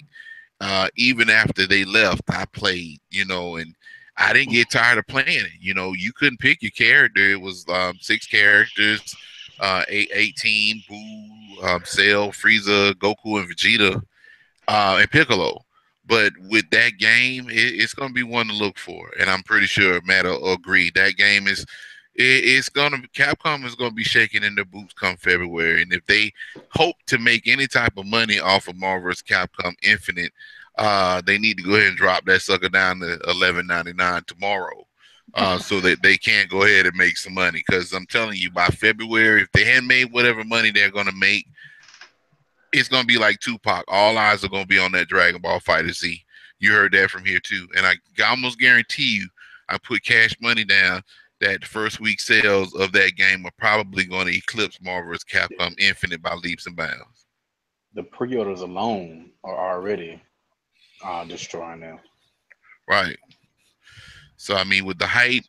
Even after they left, I played, and I didn't get tired of playing it. You couldn't pick your character. It was six characters, 18, Boo, Cell, Frieza, Goku, and Vegeta, and Piccolo. But with that game, it's going to be one to look for, and I'm pretty sure Matt will agree. That game it's going to Capcom is going to be shaking in their boots come February, and if they hope to make any type of money off of Marvel vs. Capcom Infinite, they need to go ahead and drop that sucker down to $11.99 tomorrow. So that they can go ahead and make some money. Because I'm telling you, by February, if they hadn't made whatever money they're going to make, it's gonna be like Tupac. All eyes are gonna be on that Dragon Ball Fighter Z. You heard that from here too, and I almost guarantee you, I put cash money down that the first week sales of that game are probably going to eclipse Marvel vs. Capcom Infinite by leaps and bounds. The pre-orders alone are already destroying them. Right. So I mean, with the hype,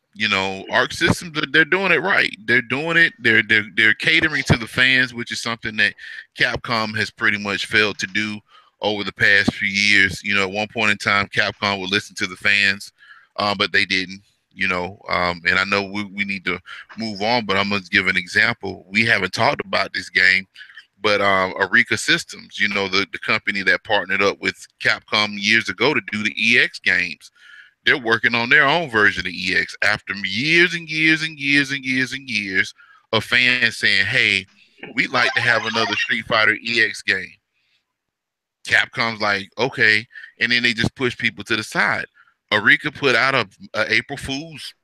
Arc Systems, they're doing it right. They're doing it. They're catering to the fans, which is something that Capcom has pretty much failed to do over the past few years. At one point in time, Capcom would listen to the fans, but they didn't. And I know we need to move on, but I'm gonna give an example. We haven't talked about this game, but Arika Systems, the company that partnered up with Capcom years ago to do the EX games, they're working on their own version of EX after years and years and years and years and years of fans saying, "Hey, we'd like to have another Street Fighter EX game." Capcom's like, "Okay," and then they just push people to the side. Arika put out a April Fool's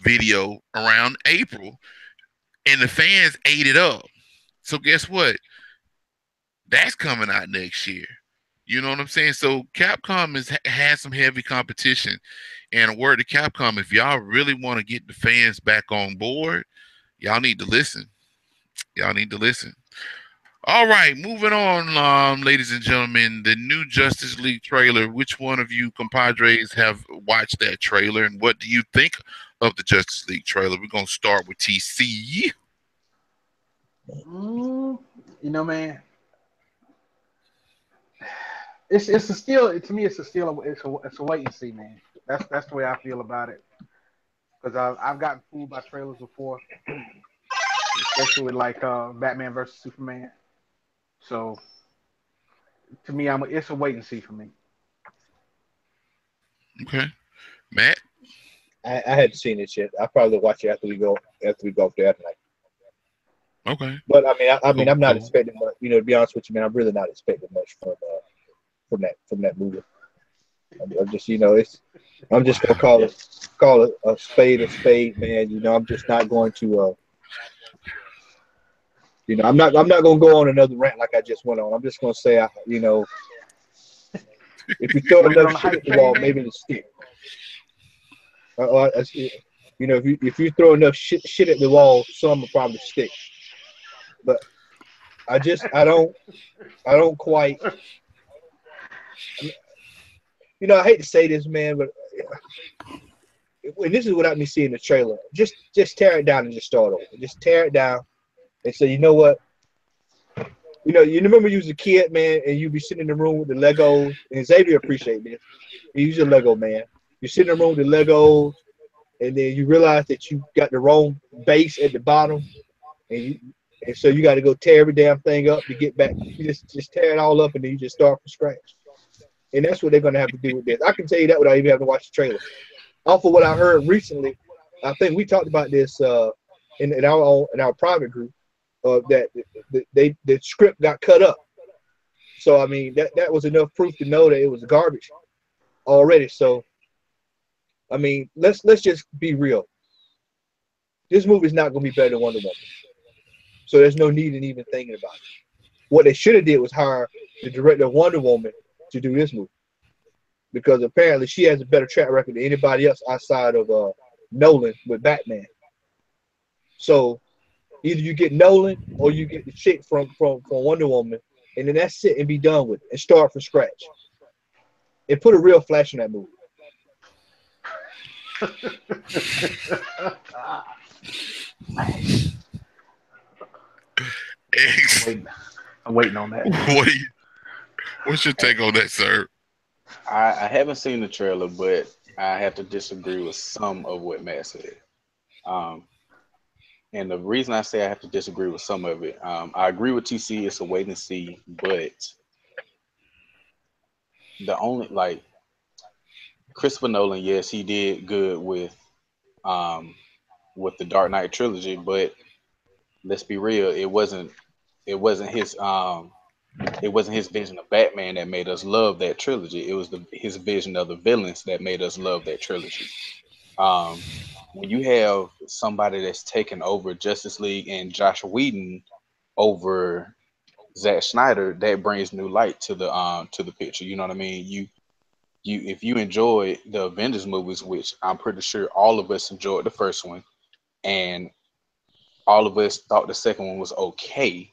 video around April, and the fans ate it up. So guess what? That's coming out next year. You know what I'm saying? So Capcom has some heavy competition. And a word to Capcom, if y'all really want to get the fans back on board, y'all need to listen. Y'all need to listen. All right, moving on, ladies and gentlemen, the new Justice League trailer. Which one of you compadres have watched that trailer, and what do you think of the Justice League trailer? We're going to start with TC. Man, it's a still to me. It's a still it's a wait and see, man. That's the way I feel about it. Because I've gotten fooled by trailers before, especially with like Batman versus Superman. So to me, it's a wait and see for me. Okay, Matt. I hadn't seen it yet. I'll probably watch it after we go off there tonight. Okay. But I mean, Cool, I'm not cool. expecting much. To be honest with you, man, I'm really not expecting much from that movie. I'm just, I'm just gonna call it a spade, man. I'm just not going to, I'm not gonna go on another rant like I just went on. I'm just gonna say, if you throw Want to get enough on the shit hype at the train, wall, man? maybe it'll stick. If you throw enough shit at the wall, some will probably stick. But I don't quite. I hate to say this, man, but and this is without me seeing the trailer. Just tear it down and just start over. Just tear it down and say, you know what? You remember you was a kid, man, and you be sitting in the room with the Legos, and Xavier appreciate this. He's a Lego man. You sit in the room with the Legos, and then you realize that you got the wrong base at the bottom, and so you got to go tear every damn thing up to get back. You just tear it all up, and then you just start from scratch. And that's what they're gonna have to do with this. I can tell you that without even having to watch the trailer. Off of what I heard recently, I think we talked about this in our private group. That the script got cut up. So I mean that was enough proof to know that it was garbage already. So I mean let's just be real. This movie is not going to be better than Wonder Woman. So there's no need in even thinking about it. What they should have did was hire the director of Wonder Woman to do this movie, because apparently she has a better track record than anybody else outside of Nolan with Batman. So Either you get Nolan or you get the chick from Wonder Woman, and then that's it and be done with it and start from scratch and put a real Flash in that movie. I'm X, waiting. I'm waiting on that. what do you, what's your take on that, sir? I haven't seen the trailer, but I have to disagree with some of what Matt said. Um, and the reason I say I have to disagree with some of it, I agree with TC. It's a wait and see, but the only like Christopher Nolan, yes, he did good um, with the Dark Knight trilogy, but let's be real, it wasn't his it wasn't his vision of Batman that made us love that trilogy. It was his vision of the villains that made us love that trilogy. Um, when you have somebody that's taken over Justice League and Josh Whedon over Zack Snyder, that brings new light to the picture. You know what I mean? You if you enjoy the Avengers movies, which I'm pretty sure all of us enjoyed the first one, and all of us thought the second one was okay.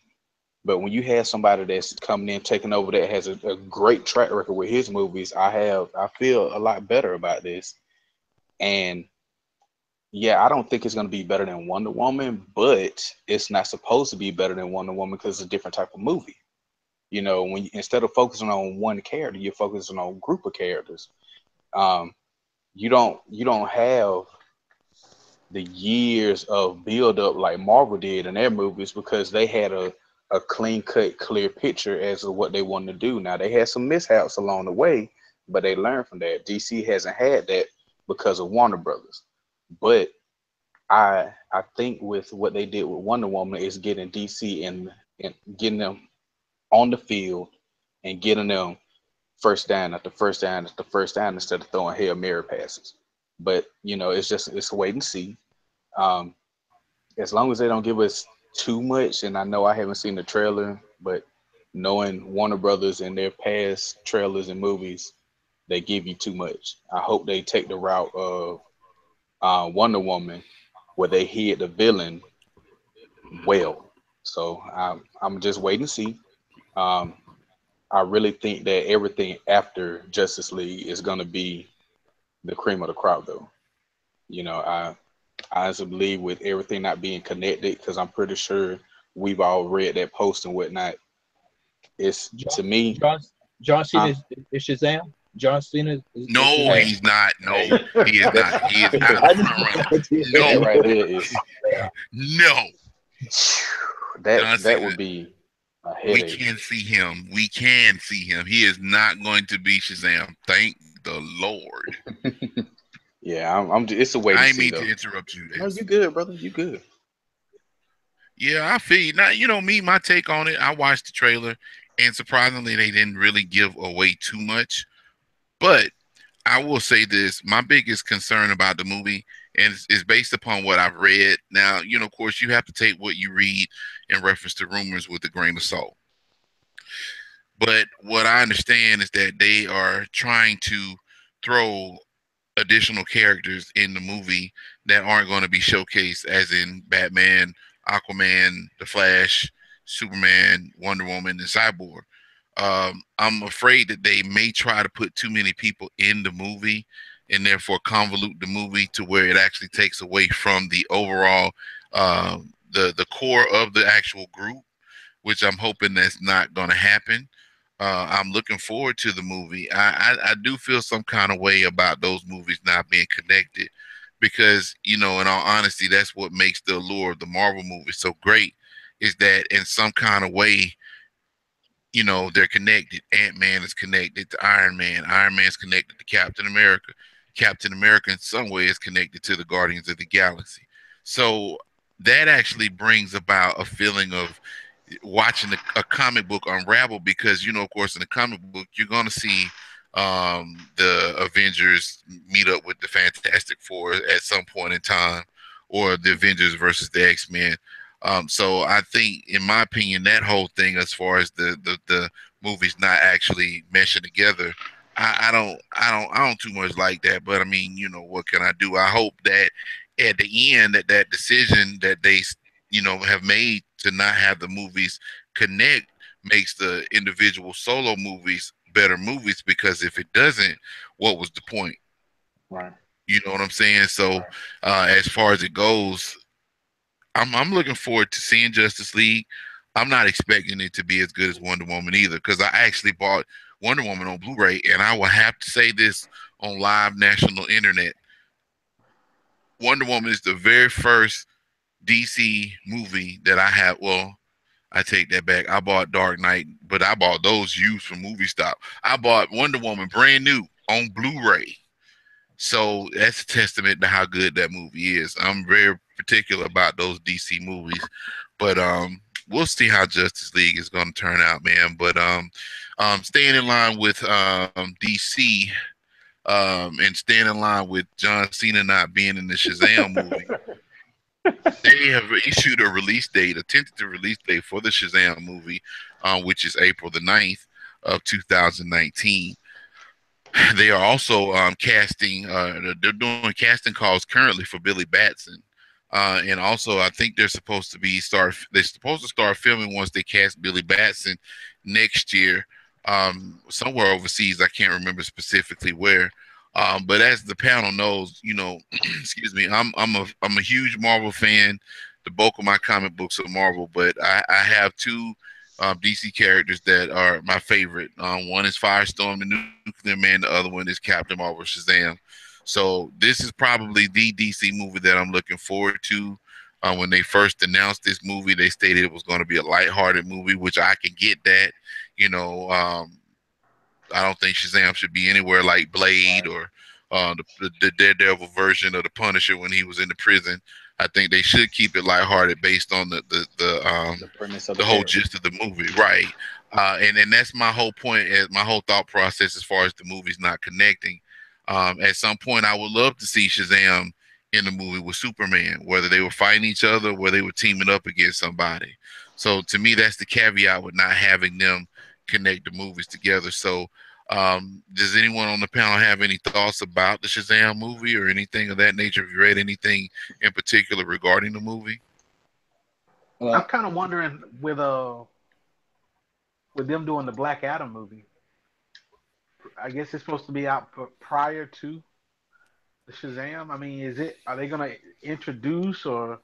But when you have somebody that's coming in, taking over, that has a great track record with his movies, I feel a lot better about this. And yeah, I don't think it's gonna be better than Wonder Woman, but it's not supposed to be better than Wonder Woman because it's a different type of movie. You know, when instead of focusing on one character, you're focusing on a group of characters. Um, you don't have the years of build up like Marvel did in their movies because they had a clean cut, clear picture as to what they wanted to do. Now they had some mishaps along the way, but they learned from that. DC hasn't had that because of Warner Brothers. But I think with what they did with Wonder Woman is getting DC and getting them on the field and getting them first down after first down after first down instead of throwing Hail Mary passes. But you know, it's a wait and see. Um, as long as they don't give us too much, and I know I haven't seen the trailer, but knowing Warner Brothers and their past trailers and movies, they give you too much. I hope they take the route of Wonder Woman, where they hid the villain well. So I'm just waiting to see. Um, I really think that everything after Justice League is going to be the cream of the crop, though. You know, I honestly believe with everything not being connected, because I'm pretty sure we've all read that post and whatnot. It's John to me, John John Cena huh? is Shazam. John Cena is No, Shazam. Hey, he's not. No, hey, he is that not. He is not a I just front runner. that No, right there is no. John that Cena. would be a We headache. can see him. We can see him. He is not going to be Shazam. Thank the Lord. Yeah, it's a wait and I see mean though. to interrupt you, No, you X. good, brother. You good. Yeah, I feel you. Now, me, my take on it, I watched the trailer, and surprisingly, they didn't really give away too much. But I will say this: my biggest concern about the movie is based upon what I've read. Now, of course, you have to take what you read in reference to rumors with a grain of salt. But what I understand is that they are trying to throw additional characters in the movie that aren't going to be showcased, as in Batman, Aquaman, The Flash, Superman, Wonder Woman, and Cyborg. I'm afraid that they may try to put too many people in the movie and therefore convolute the movie to where it actually takes away from the overall the core of the actual group, which I'm hoping that's not going to happen. I'm looking forward to the movie. I do feel some kind of way about those movies not being connected because, in all honesty, that's what makes the allure of the Marvel movies so great is that in some kind of way, they're connected. Ant-Man is connected to Iron Man. Iron Man's connected to Captain America. Captain America, in some way, is connected to the Guardians of the Galaxy. So that actually brings about a feeling of watching a comic book unravel because, of course, in the comic book, you're going to see the Avengers meet up with the Fantastic Four at some point in time, or the Avengers versus the X-Men. So I think, in my opinion, that whole thing, as far as the movies not actually meshing together, I don't too much like that. But I mean, what can I do? I hope that at the end, that decision that they have made to not have the movies connect makes the individual solo movies better movies, because if it doesn't, what was the point? Right. You know what I'm saying? So Right. as far as it goes, I'm looking forward to seeing Justice League. I'm not expecting it to be as good as Wonder Woman either, because I actually bought Wonder Woman on Blu-ray, and I will have to say this on live national internet: Wonder Woman is the very first DC movie that I have. Well, I take that back. I bought Dark Knight, but I bought those used from Movie Stop. I bought Wonder Woman brand new on Blu-ray. So that's a testament to how good that movie is. I'm very particular about those DC movies, but we'll see how Justice League is going to turn out, man. But staying in line with DC, and staying in line with John Cena not being in the Shazam movie, they have issued a release date, a tentative release date for the Shazam movie, which is April the 9th of 2019. They are also casting. They're doing casting calls currently for Billy Batson, and also I think they're supposed to be start. They're supposed to start filming once they cast Billy Batson next year, somewhere overseas. I can't remember specifically where. But as the panel knows, excuse me, I'm a huge Marvel fan. The bulk of my comic books are Marvel, but I have two DC characters that are my favorite. One is Firestorm, the Nuclear Man. The other one is Captain Marvel, Shazam. So this is probably the DC movie that I'm looking forward to. When they first announced this movie, they stated it was going to be a lighthearted movie, which I can get that. You know, I don't think Shazam should be anywhere like Blade Right. or the Daredevil version of the Punisher when he was in the prison. I think they should keep it lighthearted based on The premise of the the whole character. gist of the movie, right? And that's my whole point, my whole thought process as far as the movie's not connecting. At some point, I would love to see Shazam in the movie with Superman, whether they were fighting each other, whether they were teaming up against somebody. So to me, that's the caveat with not having them connect the movies together. So, does anyone on the panel have any thoughts about the Shazam movie or anything of that nature? Have you read anything in particular regarding the movie? I'm Uh, kind of wondering with them doing the Black Adam movie. I guess it's supposed to be out prior to the Shazam. I mean, are they gonna introduce or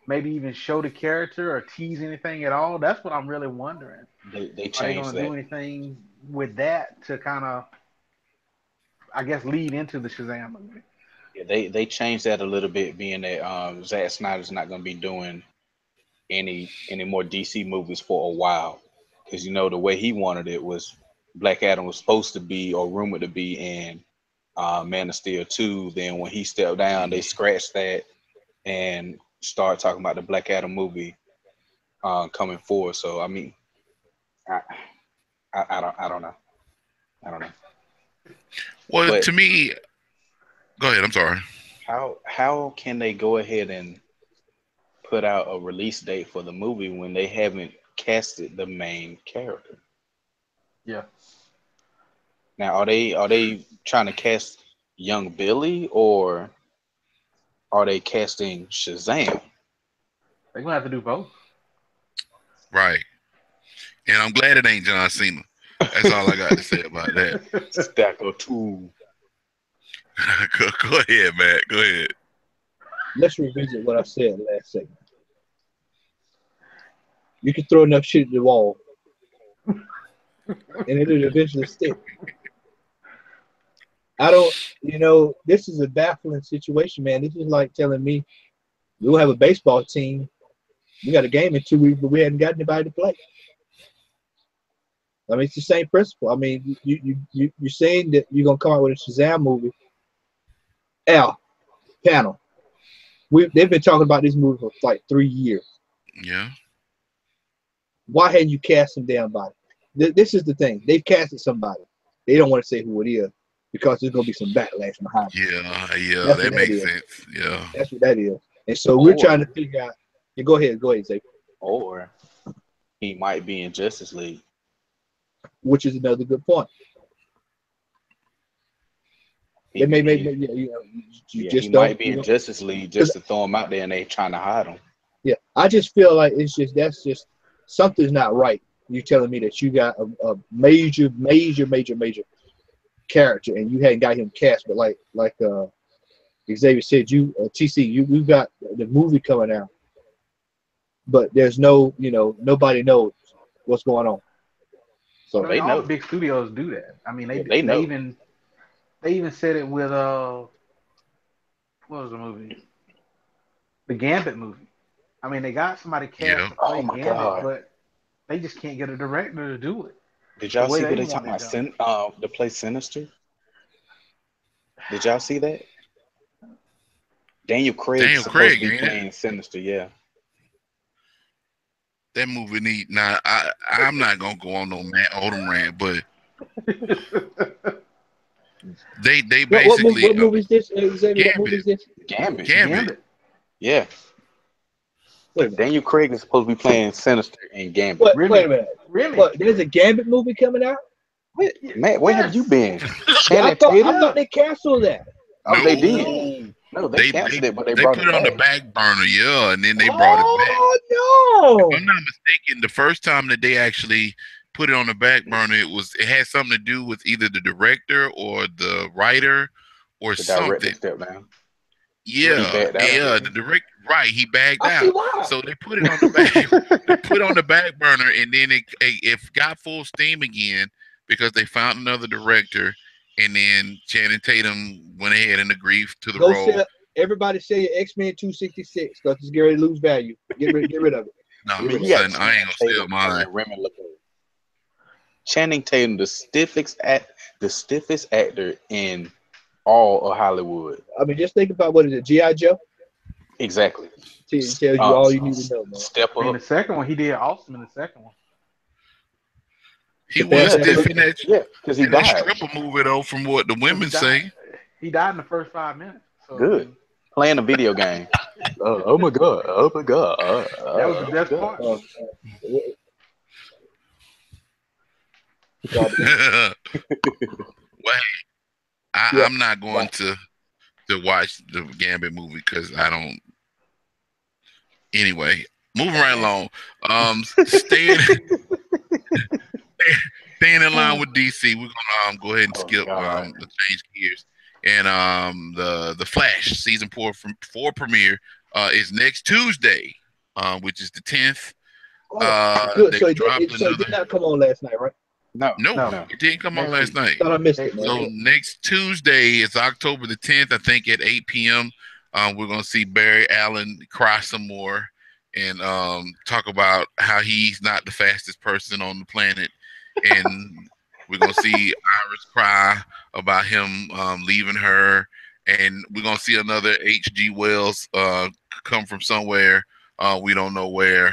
maybe even show the character or tease anything at all? That's what I'm really wondering. They Are they changed gonna do that. anything with that to kind of, I guess, lead into the Shazam movie? Yeah, they changed that a little bit, being that Zack Snyder's not going to be doing any more DC movies for a while, because the way he wanted it was Black Adam was supposed to be, or rumored to be, in Man of Steel 2. Then when he stepped down, they scratched that and started talking about the Black Adam movie coming forward. So I mean, I, I don't know, I don't know. Well, But to me, go ahead. I'm sorry. how can they go ahead and put out a release date for the movie when they haven't casted the main character? Yeah, Now, are they trying to cast young Billy, or are they casting Shazam? they're gonna have to do both. Right. And I'm glad it ain't John Cena. That's all I got to say about that. Stack or two. Go ahead, Matt. Go ahead. let's revisit what I said last segment. You can throw enough shit at the wall, and it'll eventually stick. I don't, this is a baffling situation, man. This is like telling me we'll have a baseball team. We got a game in 2 weeks, but we hadn't got anybody to play. I mean, it's the same principle. I mean, you're saying that you're gonna come out with a Shazam movie. L panel. They've been talking about this movie for like 3 years. Yeah. Why hadn't you cast some damn body? This is the thing. They've casted somebody. They don't want to say who it is because there's gonna be some backlash behind it. Yeah. Yeah. That's what That that makes is. sense. Yeah. That's what that is. And so we're trying to Or figure out. Yeah, go ahead, Zay. or he might be in Justice League. Which is another good point. He They be may make he you Yeah, he just might don't. be in Justice League Because just to throw him out there, and they trying to hide him. yeah, I just feel like that's just something's not right. You're telling me that you got a major character and you hadn't got him cast, but Xavier said, you TC, we've got the movie coming out, but there's no, nobody knows what's going on. Oh, I mean, they all the know. big studios do that. I mean, Yeah, they they know. even they even said it with what was the movie? The Gambit movie. I mean, they got somebody cast Yeah. to Oh play my Gambit, God. but they just can't get a director to do it Did the y'all way see what they they want talking it about? done. The play Sinister. Did y'all see that? Daniel Craig's Daniel supposed to Craig, be ain't it? playing Sinister. Yeah. That movie need now. I'm not gonna go on no Matt Odom rant, but they basically What movie is this, Xavier? What movie Gambit, is this? Gambit. Gambit. Gambit. Yeah. Wait a minute. Daniel Craig is supposed to be playing Sinister in Gambit. Wait a Remy. minute. Remy. What? There's a Gambit movie coming out? Wait, Matt, where have you Yes. been? Yeah, Channing I Tatum? thought Yeah. they canceled that. Oh, they No, did. No. No, they they canceled they it, but they they brought put it it on the back. back burner, yeah, and then they brought it back. If Oh I'm not mistaken, the first time that they actually put it on the back burner, it had something to do with either the director or the writer or The director something. stepped down. He Yeah, backed out, yeah, didn't the he? direct right. He backed no! I see out, why. so they put it on the back. They put it on the back burner, and then it got full steam again because they found another director, and then Channing Tatum went ahead and agreed to the Go role. sell. Everybody sell your X-Men 266 because it's going to lose value. Get rid of it. No, Get Man, rid you of it. got son, I ain't Channing gonna sell Tatum mine. playing Remy LeBeau. Channing Tatum, the stiffest actor in all of Hollywood. I mean, just think about what is it, G.I. Joe? Exactly. It tells you all you need to know, man. Step I mean, up. the second one he did awesome in the second one. He The was Yeah, Fantastic. stiff yeah, because he in that died. stripper movie though, from what the Well, he women died. say. He died in the first 5 minutes. So I Good. mean, Playing a video game. Oh my god. Oh my god. that was the Oh my best god. part. Well, Yeah. I'm not going Right. to watch the Gambit movie because I don't. Anyway, moving right Man. along. Staying staying in line with DC, we're gonna go ahead and Oh skip god. change gears. And the Flash season four premiere is next Tuesday, which is the 10th. Oh, good. They So dropped it did another. not come on last night, right? No, No, No, no. it didn't come on next last week. night. Thought I missed it, Next man. week. So next Tuesday is October the 10th, I think at 8 p.m. We're gonna see Barry Allen cry some more and talk about how he's not the fastest person on the planet, and we're gonna see Iris cry about him leaving her, and we're gonna see another H.G. Wells come from somewhere we don't know where,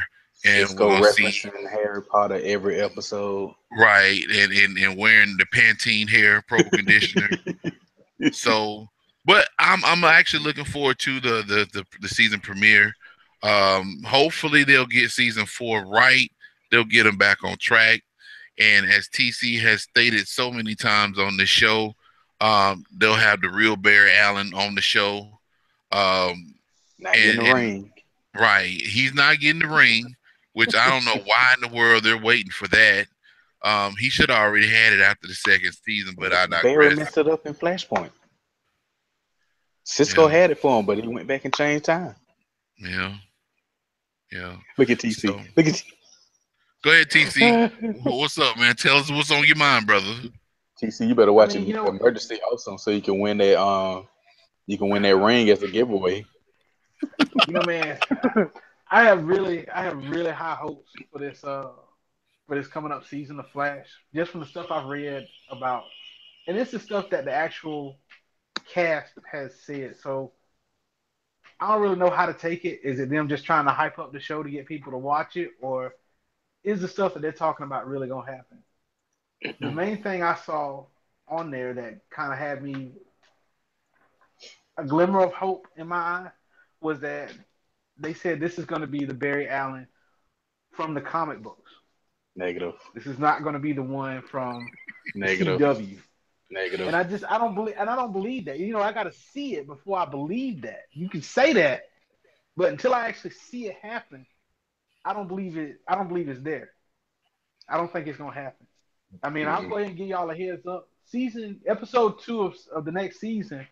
and we're Cisco gonna see referencing Harry Potter every episode. right and wearing the Pantene hair pro conditioner. So, but I'm actually looking forward to the season premiere. Hopefully they'll get season 4 right. They'll get them back on track. And as TC has stated so many times on this show, they'll have the real Barry Allen on the show. Um, Not getting the and ring. right, he's not getting the ring, which I don't know why in the world they're waiting for that. He should have already had it after the second season, but I Barry digress. messed it up in Flashpoint. Cisco Yeah, had it for him, but he went back and changed time. yeah, yeah. Look at TC. So Look at go ahead, TC. What's up, man? Tell us what's on your mind, brother. TC. You better I watch mean, Emergency Awesome so you can win that ring as a giveaway. man, I have really high hopes for this coming up season of Flash. Just from the stuff I've read about, and this is stuff that the actual cast has said. So I don't really know how to take it. Is it them just trying to hype up the show to get people to watch it, or is the stuff that they're talking about really gonna happen? The main thing I saw on there that kind of had me a glimmer of hope in my eye was that they said this is going to be the Barry Allen from the comic books. Negative. This is not going to be the one from the Negative. CW. Negative. And I don't believe that. I got to see it before I believe that. You can say that, but until I actually see it happen, I don't believe it. I don't believe it's there. I don't think it's gonna happen. I mean, I'll go ahead and give y'all a heads up. Episode 2 of the next season,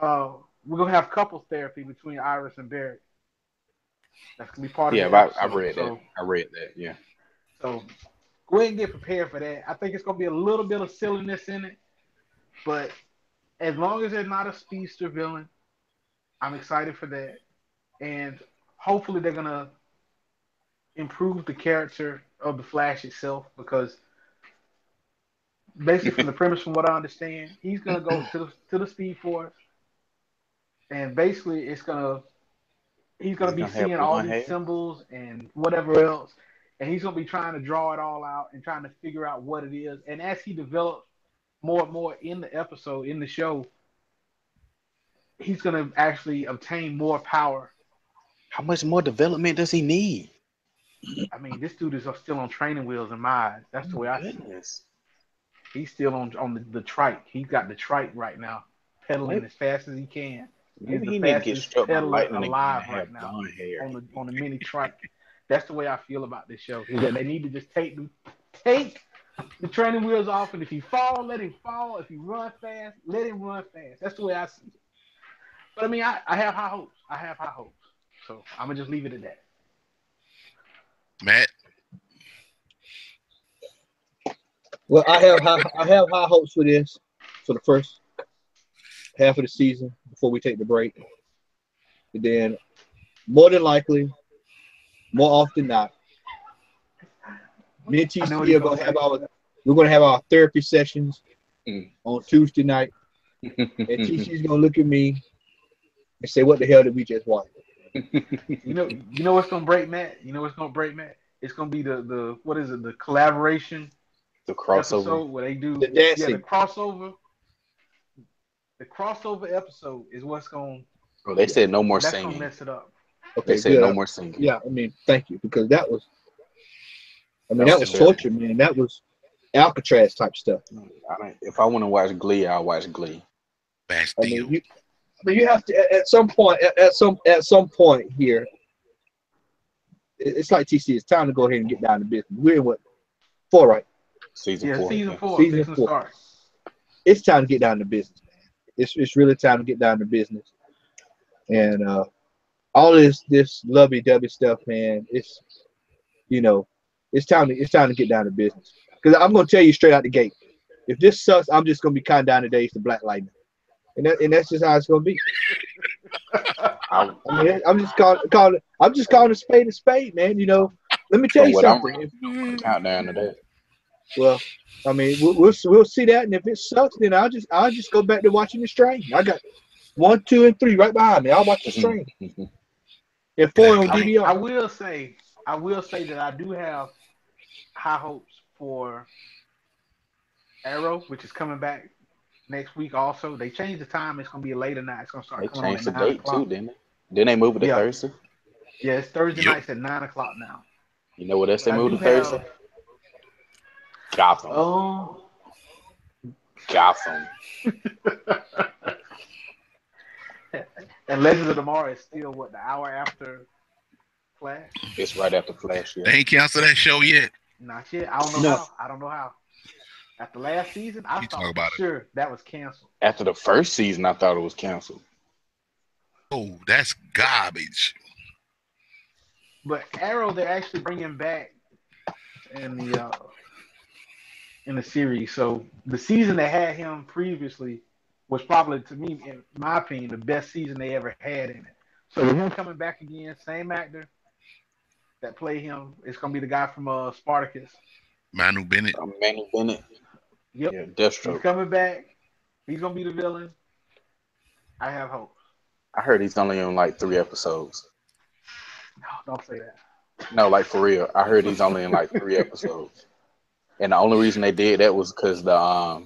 we're gonna have couples therapy between Iris and Barry. That's gonna be part of Yeah, the I episode. read that. I read that. Yeah. So go ahead and get prepared for that. I think it's gonna be a little bit of silliness in it, but as long as they're not a speedster villain, I'm excited for that. And hopefully they're gonna improve the character of the Flash itself because basically from the premise from what I understand, he's gonna go to the Speed Force and basically he's Is gonna he be gonna have seeing all blonde these hair? symbols and whatever else, and he's gonna be trying to draw it all out and trying to figure out what it is. And as he develops more and more in the episode, in the show, he's gonna actually obtain more power. How much more development does he need? I mean, this dude is still on training wheels in my eyes. Oh That's the my way I see it. goodness. He's still on the trike. He's got the trike right now, pedaling Maybe, as fast as he can. He's maybe the he need to get fastest struck by pedaler lightning again alive and right have now blonde hair. on the mini trike. That's the way I feel about this show. Is that they need to just take the training wheels off, and if he fall, let him fall. If he run fast, let him run fast. That's the way I see it. But I mean, I have high hopes. I have high hopes. So I'm gonna just leave it at that. Matt. Well, I have high hopes for this for the first half of the season before we take the break. And then, more than likely, more often not, me and I know what TC he's are gonna gonna have say. our therapy sessions Mm. on Tuesday night, and TC's gonna look at me and say, "What the hell did we just watch?" You know what's gonna break Matt? You know what's gonna break Matt? It's gonna be the what is it? The collaboration The crossover. episode where they The do the dancing. crossover. The crossover episode is what's gonna Oh, they said no more that's gonna singing. mess it up. They Okay, said no good. more singing. Yeah, I mean, thank you because that was, I mean, That that was was terrible. torture, man. That was Alcatraz type stuff. If I want to watch Glee, I'll watch Glee. I mean, Bastille. you have to at some point at some point here. It's like TC. It's time to go ahead and get down to business. We're in what 4, right? Season Yeah, 4. season Yeah. 4, Season fixing to 4. start. It's time to get down to business, man. It's really time to get down to business. And all this lovey dovey stuff, man. It's it's time to get down to business. Because I'm gonna tell you straight out the gate, if this sucks, I'm just gonna be kind down the days to Black Lightning, and that's just how it's gonna be. I, I mean, I'm just calling a spade, man. Let me tell from you what I'm something. reading, I'm gonna count down to that. Well, I mean, we'll see that, and if it sucks, then I'll just go back to watching the strain. I got 1, 2, and 3 right behind me. I'll watch the strain. And 4 on Black I, Light. DVR. I will say that I do have high hopes for Arrow, which is coming back next week. Also, they changed the time. It's gonna be a later night. It's gonna They start coming on at changed the 9 date too, o'clock. didn't they? Then they moved it to Yeah, Thursday. yeah. It's Thursday Yep. nights at 9 o'clock now. You know what else But they I moved do to Thursday? have Gotham. um. Gotham. And Legends of Tomorrow is still what the hour after Flash. It's right after Flash. Yeah. They ain't canceled that show yet. Not yet. I don't know No. how. I don't know how. After last season, I You talk thought about for it. sure that was canceled. After the first season, I thought it was canceled. Oh, that's garbage. But Arrow, they're actually bringing back in the series. So the season they had him previously was probably, to me, in my opinion, the best season they ever had in it. So with him coming back again, same actor that played him, it's gonna be the guy from Spartacus. Manu Bennett. Manny Bennett. Yep, Yeah, he's Deathstroke. coming back. He's gonna be the villain. I have hopes. I heard he's only on like 3 episodes. No, don't say that. No, like for real. I heard he's only in like 3 episodes. And the only reason they did that was because the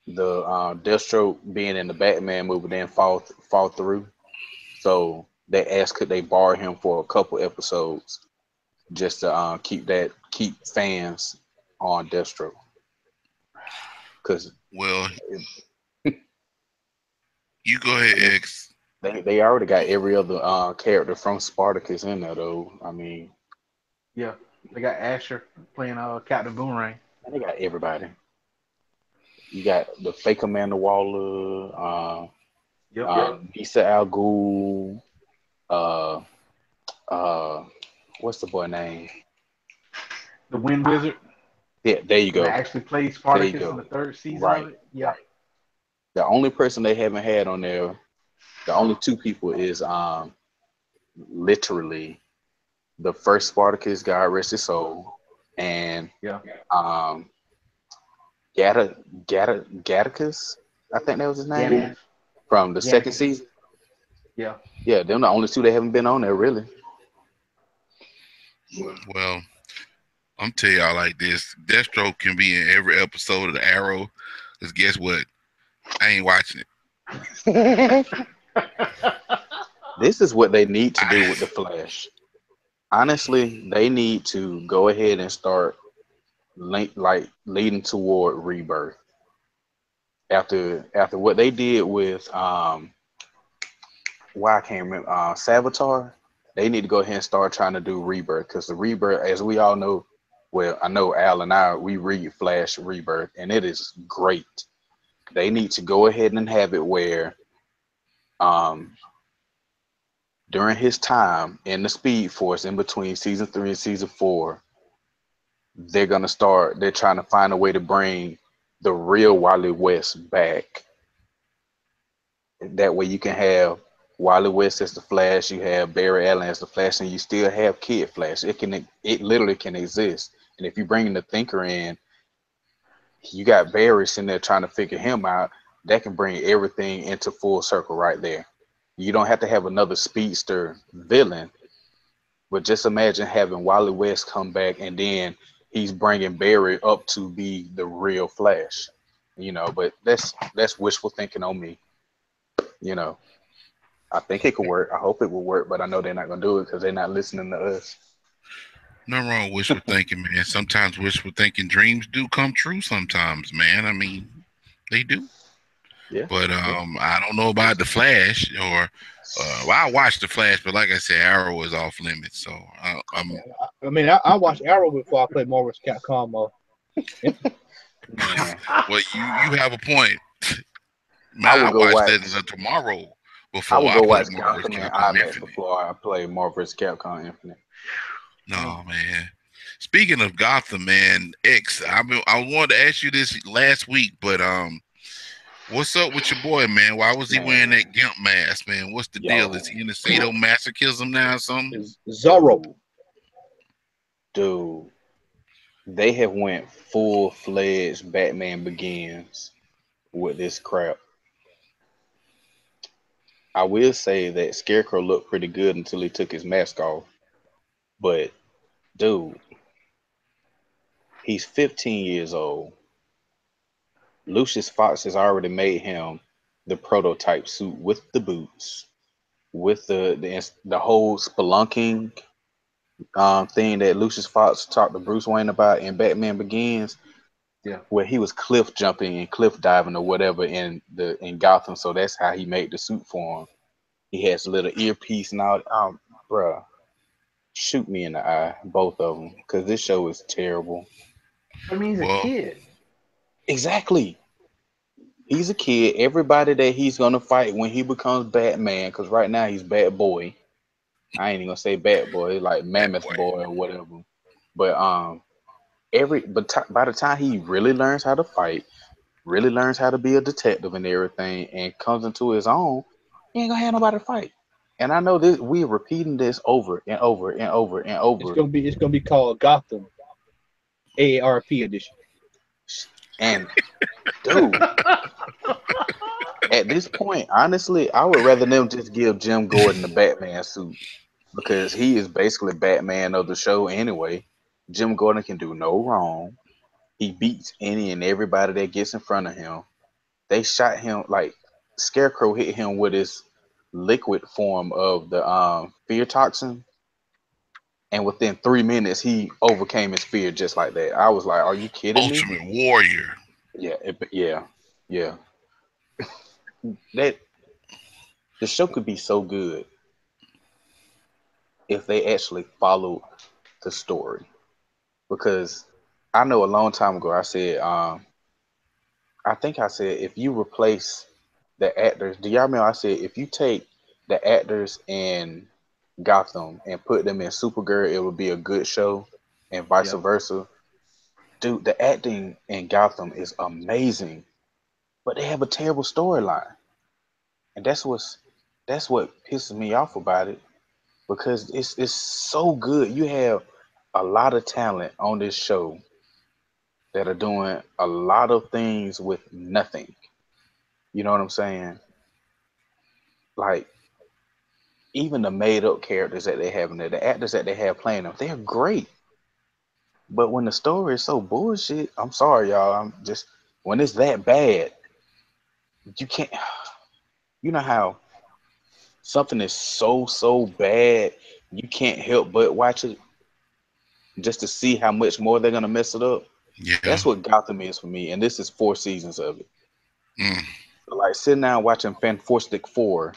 Deathstroke being in the Batman movie didn't fall through. So they asked could they borrow him for a couple episodes just to keep fans on Deathstroke. Because Well, you go ahead, X. They already got every other character from Spartacus in there though. I mean, Yeah, they got Asher playing Captain Boomerang. they got everybody. You got the fake Amanda Waller, Yep, Nisa Al Ghul, uh, uh, what's the boy name? the Wind Wizard Yeah, there you that go. actually played There you Spartacus in go. the third season of Right, it. Yeah, right. The only person they haven't had on there, the only two people is literally the first Spartacus, God rest his soul, and yeah, um Gattakus, I think that was his name Gannicus, from the second Gannicus. season. Yeah, Yeah, they're the only two that haven't been on there really. Well, I'm tell y'all like this: Deathstroke can be in every episode of the Arrow. Cause guess what? I ain't watching it. This is what they need to do I, with the Flash. Honestly, they need to go ahead and start leading toward rebirth after what they did with why I can't remember Savitar. They need to go ahead and start trying to do rebirth because the rebirth, as we all know, well, I know Al and I we read Flash Rebirth and it is great. They need to go ahead and have it where um during his time in the Speed Force in between season 3 and season 4, they're trying to find a way to bring the real Wally West back. That way you can have Wally West as the Flash, you have Barry Allen as the Flash, and you still have Kid Flash. It literally can exist. And if you bring the Thinker in, you got Barry sitting there trying to figure him out. That can bring everything into full circle right there. You don't have to have another speedster villain, but just imagine having Wally West come back and then he's bringing Barry up to be the real Flash. But that's wishful thinking on me. You know, I think it could work. I hope it will work, but I know they're not gonna do it because they're not listening to us. nothing wrong with wishful thinking, man. Sometimes wishful thinking dreams do come true. Sometimes, man. I mean, they do. Yeah, But yeah. I don't know about the Flash or well, I watched the Flash, but like I said, Arrow is off limits. So I'm I mean, I watched Arrow before I played Marvel's Capcom. Infinite. Man, well, you have a point. Man, I I would go watched that watch. until tomorrow I before would I go played watch Marvel vs. Gotham and Capcom IMAX Infinite. before I play Marvel vs. Capcom Infinite. No, man. Speaking of Gotham, man, I wanted to ask you this last week, but what's up with your boy, man? Why was he wearing Man, that gimp mask, man? What's the deal? Is yo, he in a sadomasochism now or something? Is Zorro. dude, dude, they have went full fledged Batman Begins with this crap. I will say that Scarecrow looked pretty good until he took his mask off. But dude, he's 15 years old. Lucius Fox has already made him the prototype suit with the boots, with the whole spelunking thing that Lucius Fox talked to Bruce Wayne about in Batman Begins, yeah. where he was cliff jumping and cliff diving or whatever in Gotham. So that's how he made the suit for him. He has a little earpiece and all. Bruh, shoot me in the eye, both of them, because this show is terrible. I mean, he's a Well, kid. Exactly. He's a kid. Everybody that he's gonna fight when he becomes Batman, because right now he's Bad Boy. I ain't even gonna say Bad Boy, like that Mammoth boy. Boy or whatever. But by the time he really learns how to fight, really learns how to be a detective and everything, and comes into his own, he ain't gonna have nobody to fight. And I know this. We're repeating this over and over and over and over. It's gonna be called Gotham AARP edition. And dude, at this point, honestly, I would rather them just give Jim Gordon the Batman suit because he is basically Batman of the show anyway. Jim Gordon can do no wrong. He beats any and everybody that gets in front of him. They shot him like Scarecrow hit him with his liquid form of the fear toxin, and within 3 minutes he overcame his fear just like that. I was like, "Are you kidding me?" Ultimate Warrior. Yeah, yeah, yeah. That the show could be so good if they actually followed the story. Because I know a long time ago I said, I think I said if you replace the actors, do y'all remember I said if you take the actors in Gotham and put them in Supergirl, it would be a good show, and vice Yep. versa. Dude, the acting in Gotham is amazing, but they have a terrible storyline, and that's what pisses me off about it because it's so good. You have a lot of talent on this show that are doing a lot of things with nothing. You know what I'm saying? Like even the made up characters that they have in there, the actors that they have playing them, they're great. But when the story is so bullshit, I'm sorry, y'all. I'm just when it's that bad, you can't. You know how something is so bad, you can't help but watch it just to see how much more they're gonna mess it up. Yeah. That's what Gotham is for me, and this is 4 seasons of it. Mm. Like sitting down watching Fantastic Four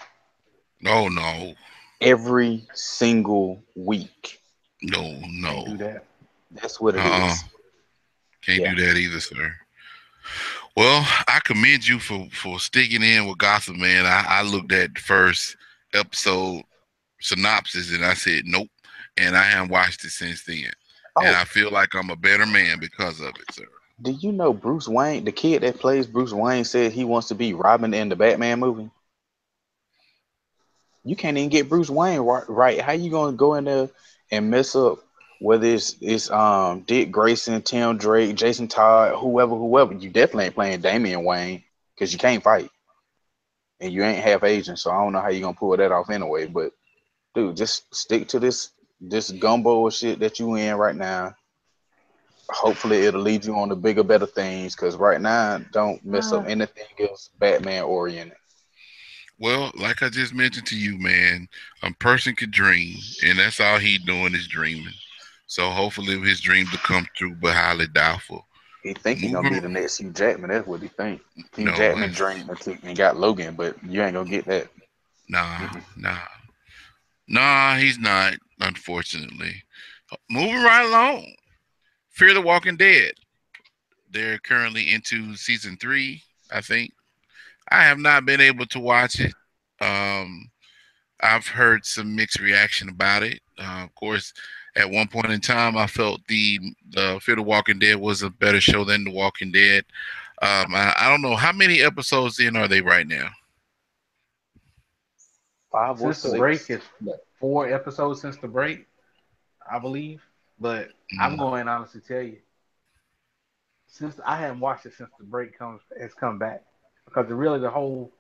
Oh no. every single week. No, Can't no. do that. That's what it Uh-uh. is. Can't Yeah. do that either, sir. Well, I commend you for sticking in with Gotham, man. I looked at the first episode synopsis and I said nope, and I haven't watched it since then. And Oh, I feel like I'm a better man because of it, sir. do you know Bruce Wayne, the kid that plays Bruce Wayne, said he wants to be Robin in the Batman movie? You can't even get Bruce Wayne right. How you gonna go in there and mess up whether it's Dick Grayson, Tim Drake, Jason Todd, whoever? You definitely ain't playing Damian Wayne because you can't fight and you ain't half Asian. So I don't know how you gonna pull that off anyway. But dude, just stick to this gumbo of shit that you in right now. Hopefully it'll lead you on to bigger, better things. Cause right now, don't mess up Uh, anything else Batman oriented. Well, like I just mentioned to you, man, a person could dream, and that's all he doing is dreaming. So hopefully his dreams will come true, but highly doubtful. He think he gonna Moving, be the next Hugh Jackman. That's what he think. Hugh no, Jackman dreamed and got Logan, but you ain't gonna get that. nah, Mm-mm. nah, nah. He's not, unfortunately. Moving right along. Fear the Walking Dead. They're currently into season 3, I think. I have not been able to watch it. Um, I've heard some mixed reaction about it. Of course, at one point in time, I felt the Fear the Walking Dead was a better show than The Walking Dead. I don't know how many episodes in are they right now. 5 or since the break 6. is 4 episodes since the break, I believe. But I'm Mm, going to honestly tell you, since I haven't watched it since the break comes has come back, because really the whole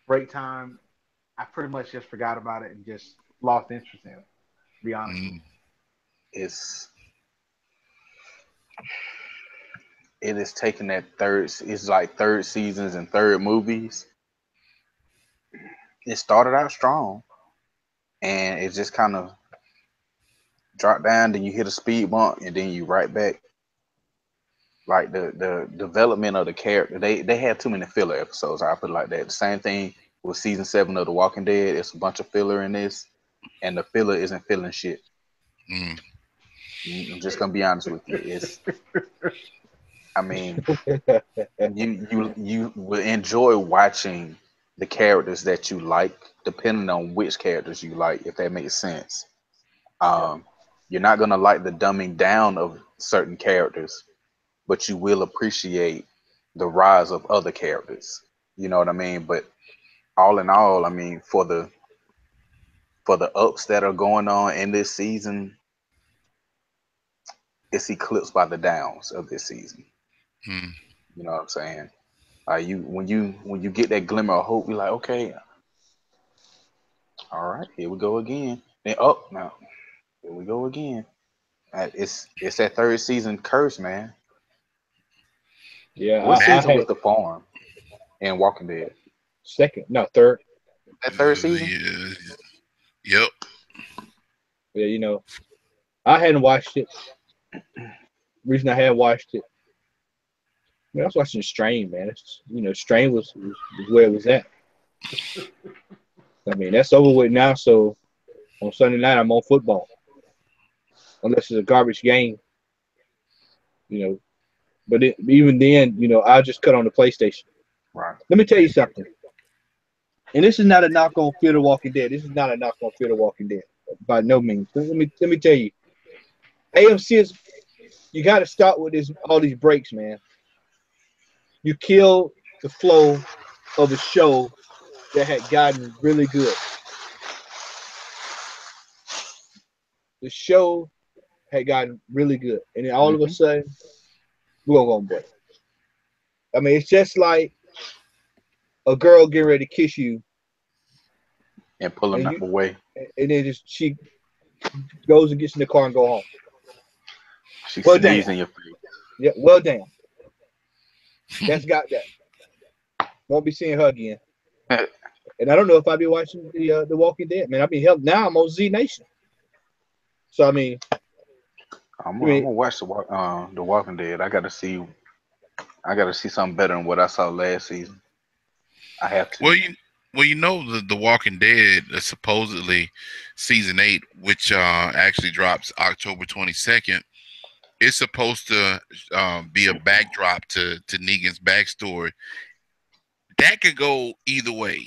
break time, I pretty much just forgot about it and just lost interest in it. To be honest with mm, It's it is taking that third. It's like third seasons and third movies. It started out strong and it just kind of dropped down. Then you hit a speed bump and then you right back. Like the development of the character, they had too many filler episodes. I put it like that. The same thing with season 7 of The Walking Dead. It's a bunch of filler in this, and the filler isn't filling shit. mm, I'm just gonna be honest with you. I mean, you will enjoy watching the characters that you like, depending on which characters you like, if that makes sense. you. Yep. Um, you're not gonna like the dumbing down of certain characters, but you will appreciate the rise of other characters. You know what I mean? But all in all, I mean, for the ups that are going on in this season, it's eclipsed by the downs of this season. mm. You know what I'm saying? You when you get that glimmer of hope, you're like, okay, all right, here we go again. Then up now, here we go again. It's that third season curse, man. Yeah, What I season was had the farm in Walking Dead? second, no third. That third season? Yeah, yep. Yeah, I hadn't watched it. Reason I hadn't watched it, I was watching Strain, man. Strain was where it was at. I mean, that's over with now. So on Sunday night, I'm on football, unless it's a garbage game, you know. But even then, I'll just cut on the PlayStation. Right. Let me tell you something. And this is not a knock on Fear the Walking Dead. This is not a knock on Fear the Walking Dead by no means. Let me tell you, AMC is you got to start with this all these breaks, man. You kill the flow of a show that had gotten really good. The show had gotten really good, and then all of a Hmm. sudden we're gonna go on break. I mean, it's just like a girl getting ready to kiss you, And pull them and you, away. and then just she goes and gets in the car and go home. She Well, damn. sneezed in your Yeah, well, damn. That's got that. Won't be seeing her again. face. And I don't know if I'll be watching the Walking Dead, man. I mean, hell, now I'm on Z Nation. So I'm I gonna, I'm mean, gonna watch the Walking Dead. I gotta see something better than what I saw last season. I have to. Well, the Walking Dead supposedly season 8, which actually drops October 22nd. It's supposed to be a backdrop to Negan's backstory. That could go either way.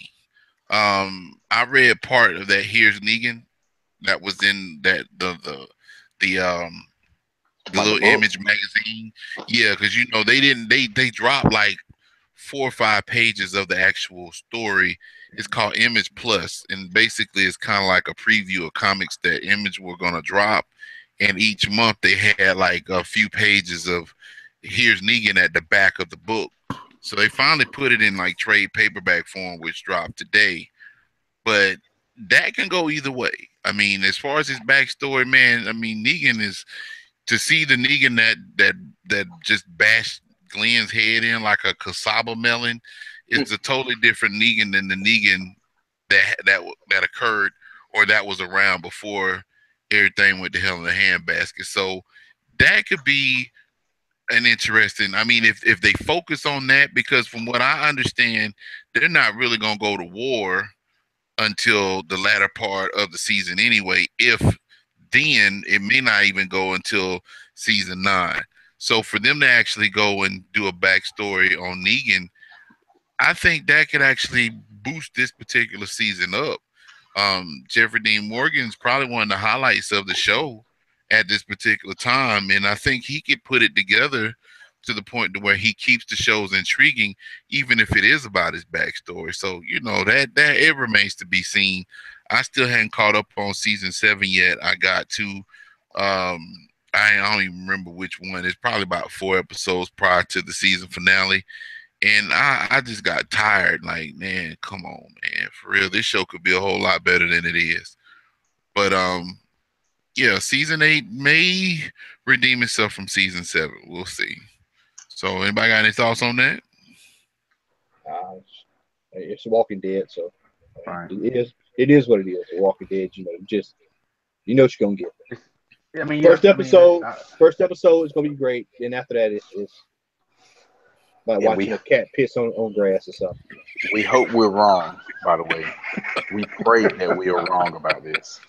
I read part of that. Here's Negan that was in that the the Like the little book. image magazine. Yeah, because they dropped like 4 or 5 pages of the actual story. It's called Image Plus, and basically it's kind of like a preview of comics that Image were gonna drop. And each month they had like a few pages of here's Negan at the back of the book. So they finally put it in like trade paperback form, which dropped today. But that can go either way. I mean, as far as his backstory, man, I mean, Negan is to see the Negan that just bashed Glenn's head in like a cassava melon is a totally different Negan than the Negan that occurred or that was around before everything went to hell in a handbasket. So that could be an interesting. I mean, if they focus on that, because from what I understand, they're not really gonna go to war until the latter part of the season anyway. If then it may not even go until season 9. So for them to actually go and do a backstory on Negan, I think that could actually boost this particular season up. Jeffrey Dean Morgan's probably one of the highlights of the show at this particular time, and I think he could put it together to the point to where he keeps the shows intriguing, even if it is about his backstory. So that it remains to be seen. I still hadn't caught up on season 7 yet. I got to, I don't even remember which one. It's probably about 4 episodes prior to the season finale, and I just got tired. Like, man, come on, man, for real. This show could be a whole lot better than it is. But yeah, season 8 may redeem itself from season 7. We'll see. So, anybody got any thoughts on that? uh, it's Walking Dead, so Right. it is what it is. Walking Dead, just what you're gonna get. I mean, yeah. First I mean, episode, first episode is gonna be great. Then after that, it's like And we watching a cat piss on grass or something. we hope we're wrong. By the way, we pray that we are wrong about this.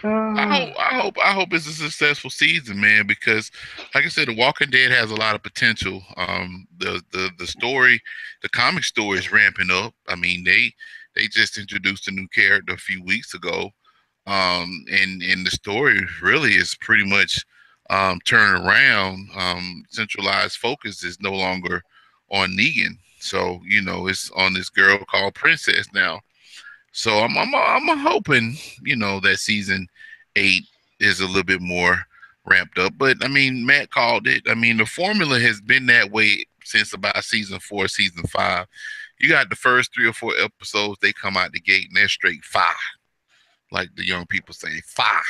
I hope it's a successful season, man. Because, like I said, The Walking Dead has a lot of potential. The story, the comic story is ramping up. I mean, they just introduced a new character a few weeks ago, and the story really is pretty much turning around. Centralized focus is no longer on Negan, so it's on this girl called Princess now. So I'm hoping that season 8 is a little bit more ramped up. But I mean, Matt called it. I mean, the formula has been that way since about season 4, season 5. You got the first 3 or 4 episodes, they come out the gate and they're straight fire, like the young people say, fire.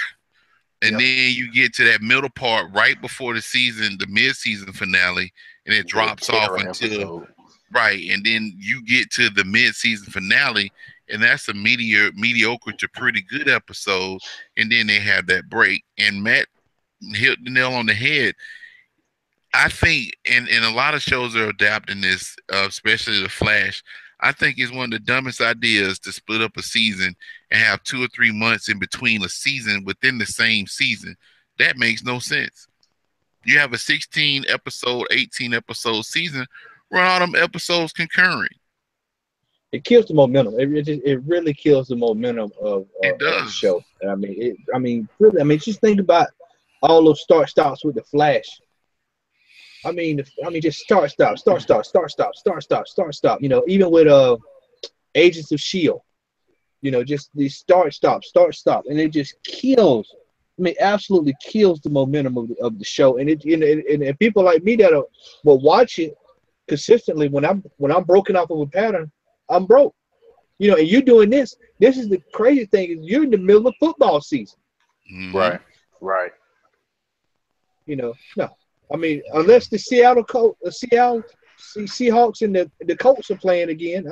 And yep. then you get to that middle part right before the season, the mid-season finale, and it The drops off terror until episode. right, and then you get to the mid-season finale, and that's a mediocre to pretty good episode, and then they have that break. And Matt hit the nail on the head. I think, and a lot of shows are adapting this, especially The Flash. I think it's one of the dumbest ideas to split up a season and have 2 or 3 months in between a season within the same season. That makes no sense. You have a 16 episode, 18 episode season, run all them episodes concurrent. It kills the momentum. It really kills the momentum It of the does. show. And really. I mean, just think about all those start stops with the Flash. Just start stop, start stop, start stop, start stop, start stop. Even with Agents of Shield. Just the start stop, and it just kills. I mean, absolutely kills the momentum of the show. And and people like me that will watch it consistently. When I'm broken off of a pattern, I'm broke. And you're doing this. This is the crazy thing, is you're in the middle of football season. Hmm. Right. Right. No. I mean, unless the Seattle Seahawks and the Colts are playing again,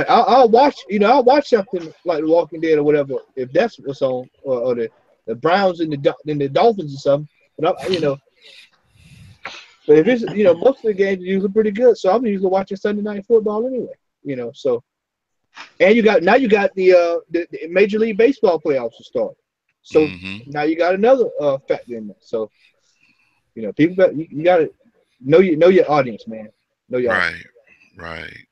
I'll watch. I'll watch something like The Walking Dead or whatever if that's what's on, or the Browns and the Dolphins or something. But but if it's most of the games are usually pretty good, so I'm usually watching Sunday Night Football anyway. So and you got the Major League Baseball playoffs to start. So Hmm. now you got another factor in there. So people you got to know your audience, man. Know your audience. Right. Right.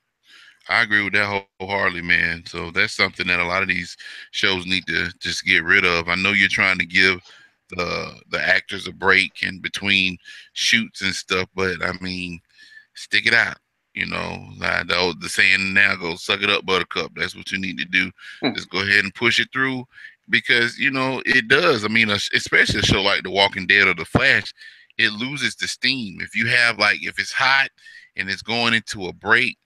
I agree with that wholeheartedly, man. So that's something that a lot of these shows need to just get rid of. I know you're trying to give the actors a break in between shoots and stuff, but I mean, stick it out. Like the saying now goes, suck it up, buttercup. That's what you need to do. Hmm. Just go ahead and push it through because it does. I mean, especially a show like The Walking Dead or The Flash, it loses the steam. If you have like if it's hot and it's going into a break,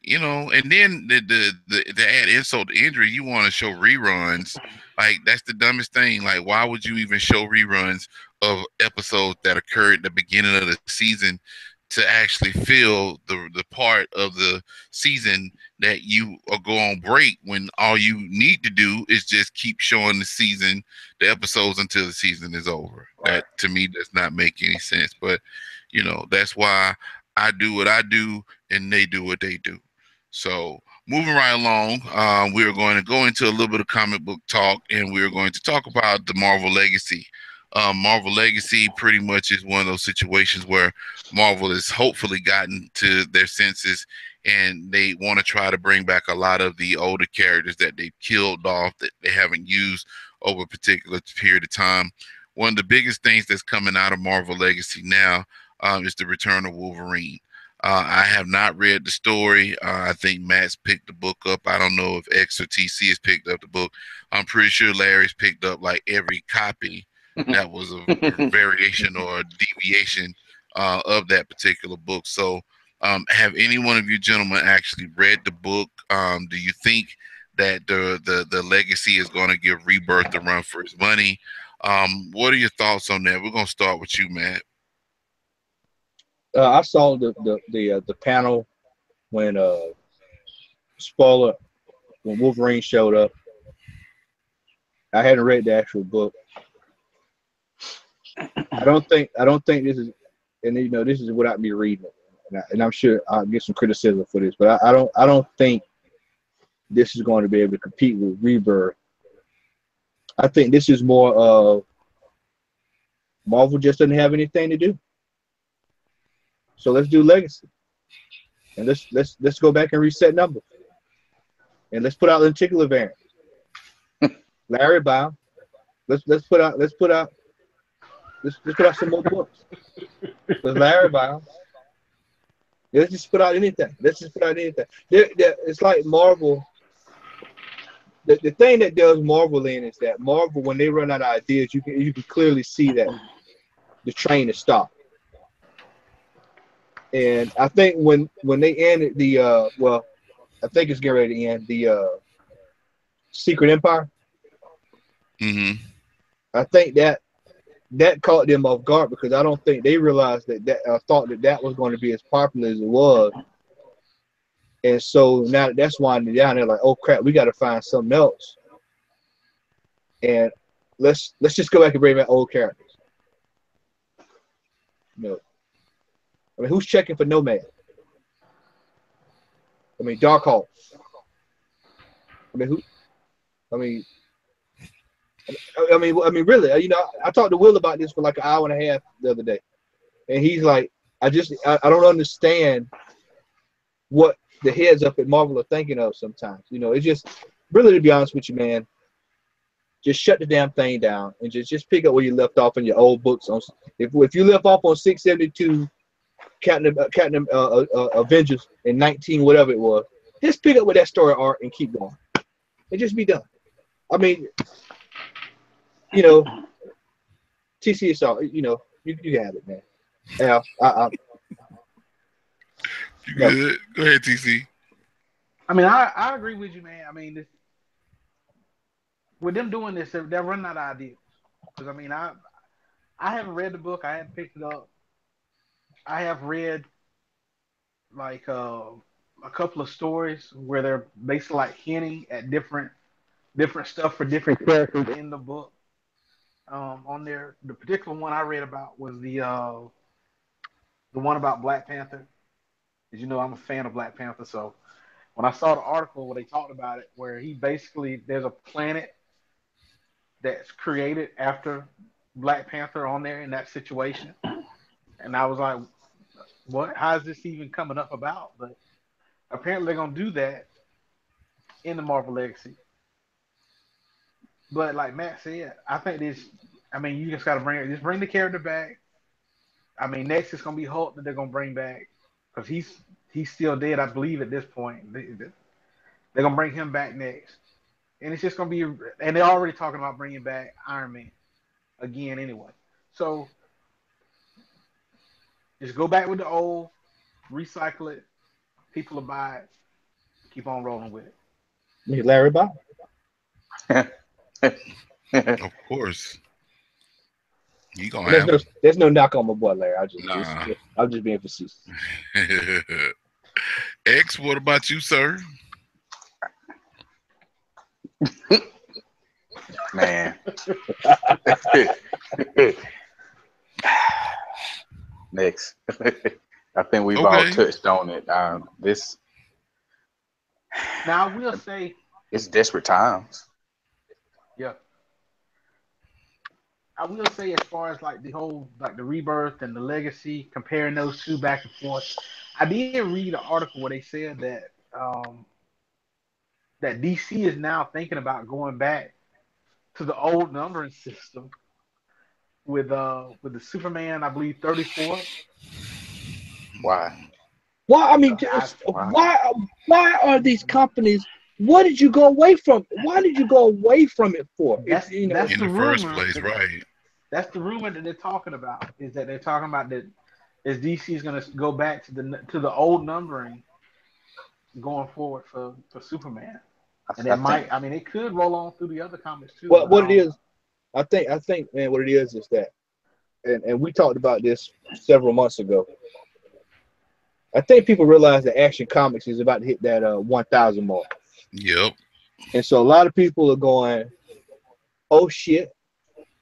and then the add insult to injury, you want to show reruns. Like that's the dumbest thing. Like why would you even show reruns of episodes that occurred at the beginning of the season to actually fill the part of the season that you are go on break when all you need to do is just keep showing the episodes until the season is over. Right. That to me does not make any sense. But that's why I do what I do and they do what they do. So moving right along, we are going to go into a little bit of comic book talk, and we are going to talk about the Marvel Legacy. Marvel Legacy pretty much is one of those situations where Marvel has hopefully gotten to their senses, and they want to try to bring back a lot of the older characters that they've killed off that they haven't used over a particular period of time. One of the biggest things that's coming out of Marvel Legacy now is the return of Wolverine. I have not read the story. I think Matt's picked the book up. I don't know if X or TC has picked up the book. I'm pretty sure Larry's picked up like every copy that was a variation or a deviation of that particular book. So, have any one of you gentlemen actually read the book? Do you think that the legacy is going to give Rebirth a run for its money? What are your thoughts on that? We're gonna start with you, Matt. I saw the panel when spoiler when Wolverine showed up. I hadn't read the actual book. I don't think this is, and this is without me reading it, and I'm sure I'll get some criticism for this, but I don't think this is going to be able to compete with Rebirth. I think this is more of Marvel just doesn't have anything to do, so let's do Legacy, and let's go back and reset numbers, and let's put out the particular variant. Larry Bow. Let's put out some more books. With Larry Bow. Let's just put out anything. Let's just put out anything. It's like Marvel. The thing that does Marvel in is that Marvel, when they run out of ideas, you can clearly see that the train is stopped. And I think when they ended I think it's getting ready to end the Secret Empire. Mm-hmm. I think that caught them off guard because I don't think they realized that thought that was going to be as popular as it was. And so now that's winding down. They're like, oh crap, we got to find something else. And let's just go back and bring back old characters. I mean, who's checking for Nomad? I mean, Dark Horse. I mean, who? I mean, really. You know, I talked to Will about this for like an hour and a half the other day, and he's like, I don't understand what the heads up at Marvel are thinking of sometimes. You know, it's just really, to be honest with you, man, just shut the damn thing down and just pick up where you left off in your old books. On if you left off on 672 Captain Avengers in 19 whatever it was, just pick up with that story arc and keep going and just be done. I mean, you know, TC is all, you know, you have it, man. Yeah, You good? Go ahead, TC. I mean, I agree with you, man. I mean, with them doing this, they're running out of ideas. Because I mean, I haven't read the book. I haven't picked it up. I have read like a couple of stories where they're basically like hinting at different stuff for different characters in the book. On there, the particular one I read about was the one about Black Panther. As you know, I'm a fan of Black Panther, so when I saw the article where they talked about it, where he basically there's a planet that's created after Black Panther on there in that situation, and I was like, what? How is this even coming up about? But apparently they're gonna do that in the Marvel Legacy. But like Matt said, I think this. I mean, you just gotta bring the character back. I mean, next it's gonna be Hulk that they're gonna bring back because he's still dead, I believe, at this point. They're gonna bring him back next, and it's just gonna be. And they're already talking about bringing back Iron Man again anyway. So just go back with the old, recycle it. People will buy it. Keep on rolling with me, Larry Bob. Of course. You gonna There's have no, there's no knock on my boy Larry. Nah. I'm just being facetious. X, what about you, sir? Man. Next. I think we've all Okay. touched on it. This Now I will say, it's desperate times. yeah, I will say as far as like the whole like the rebirth and the legacy, comparing those two back and forth. I did read an article where they said that DC is now thinking about going back to the old numbering system with the Superman, I believe 34. Why? Why? I mean, I, why are these companies? What did you go away from? Why did you go away from it for? that's You know, that's In the the first rumor. place, right? That's the rumor that they're talking about. Is that they're talking about that is DC is going to go back to the old numbering going forward for Superman, and I it think might. I mean, it could roll on through the other comics too, but I what it don't know. is. I think, man, what it is that, and we talked about this several months ago. I think people realize that Action Comics is about to hit that 1,000 mark, Yep. and so a lot of people are going, "Oh shit!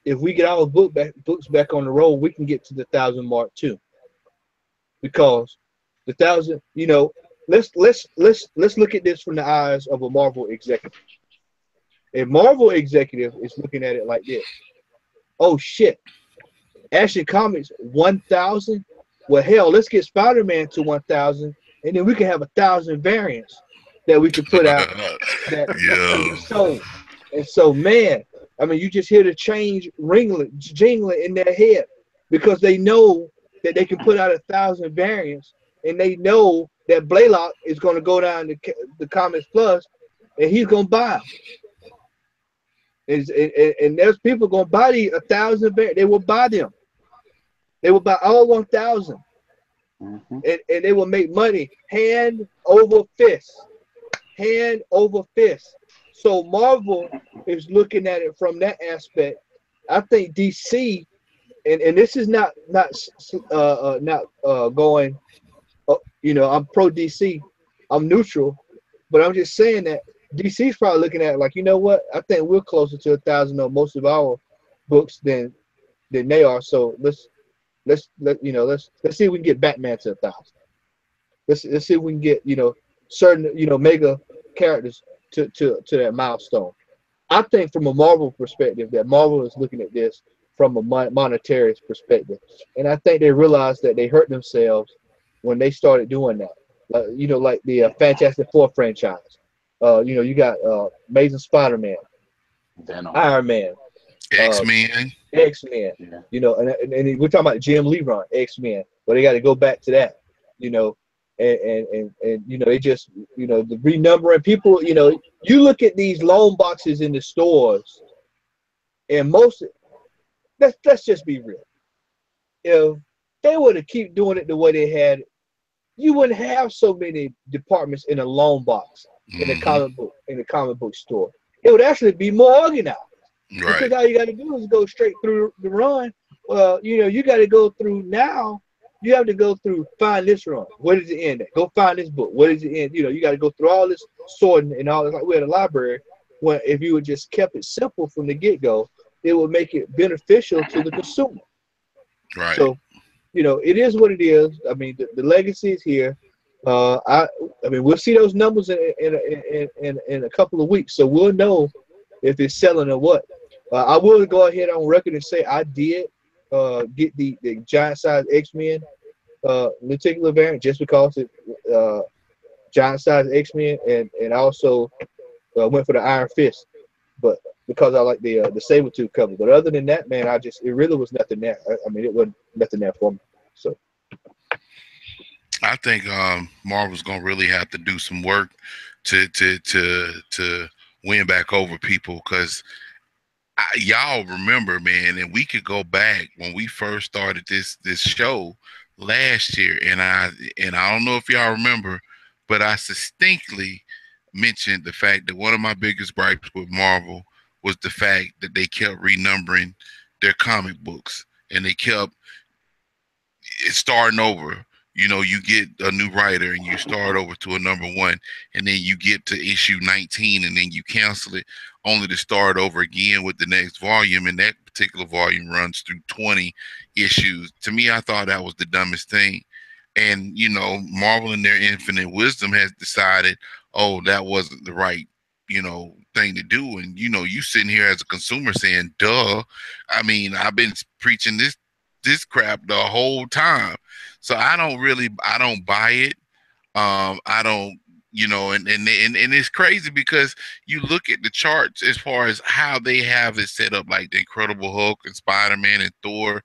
If we get our books back on the road, we can get to the 1,000 mark too." Because the 1,000, you know, let's look at this from the eyes of a Marvel executive. A Marvel executive is looking at it like this: "Oh shit! Action Comics 1,000. Well, hell, let's get Spider-Man to 1,000, and then we can have 1,000 variants that we could put out that can be Yeah. sold." And so, man, I mean, you just hear the change jingling in their head because they know that they can put out 1,000 variants, and they know that Blaylock is going to go down to the Comics Plus, and he's going to buy them. And there's people going to buy these 1,000 variants. They will buy them. They will buy all 1,000, mm-hmm. and they will make money hand over fist, hand over fist. So Marvel is looking at it from that aspect. I think DC, and this is not going. You know, I'm pro DC. I'm neutral, but I'm just saying that DC's probably looking at it like, you know what? I think we're closer to 1,000 on most of our books than they are. So let's see if we can get Batman to 1,000. Let's see if we can get, you know, certain mega characters to that milestone. I think from a Marvel perspective that Marvel is looking at this from a monetary perspective, and I think they realized that they hurt themselves when they started doing that. Like the Fantastic Four franchise. You got Amazing Spider-Man, Venom. Iron Man, X uh, Men. X-Men. Yeah. And we're talking about Jim Lee run X-Men, but they got to go back to that. You know, and they just the renumbering people. You look at these loan boxes in the stores, and most let's just be real. If they were to keep doing it the way they had, you wouldn't have so many departments in a loan box Hmm. in a comic book store. It would actually be more organized because Right. all you got to do is go straight through the run. Well, you got to go through now. You have to go through find this run. Where does it end at? Go find this book. Where does it end? You got to go through all this sorting and all this. Like we're at a library. When if you would just kept it simple from the get go, it would make it beneficial to the consumer. Right. So it is what it is. I mean, the legacy is here. I mean, we'll see those numbers in a couple of weeks, so we'll know if it's selling or what. I will go ahead on record and say I did get the giant size X Men particular variant just because it giant size X Men, and also went for the Iron Fist, but because I like the Sabretooth cover. But other than that, man, it really was nothing there. I mean, it wasn't nothing there for me. So I think Marvel's gonna really have to do some work to win back over people because y'all remember, man, and we could go back when we first started this show last year, and I don't know if y'all remember, but I distinctly mentioned the fact that one of my biggest gripes with Marvel was the fact that they kept renumbering their comic books and they kept it's starting over. You get a new writer and you start over to a number one, and then you get to issue 19 and then you cancel it only to start over again with the next volume. And that particular volume runs through 20 issues. To me, I thought that was the dumbest thing. And, Marvel in their infinite wisdom has decided, oh, that wasn't the right, thing to do. And, you sitting here as a consumer saying, duh. I mean, I've been preaching this crap the whole time. So I don't buy it. I don't, and it's crazy because you look at the charts as far as how they have it set up, like the Incredible Hulk and Spider Man and Thor.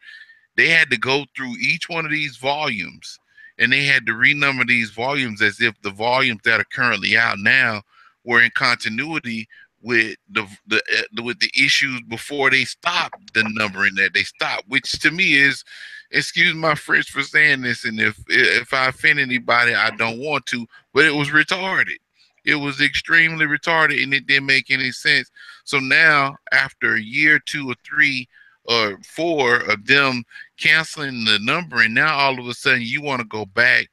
They had to go through each one of these volumes and they had to renumber these volumes as if the volumes that are currently out now were in continuity with with the issues before they stopped the numbering that they stopped, which to me is, excuse my French for saying this, and if I offend anybody, I don't want to, but it was retarded. It was extremely retarded, and it didn't make any sense. So now, after a year, two or three or four of them canceling the numbering, now all of a sudden you want to go back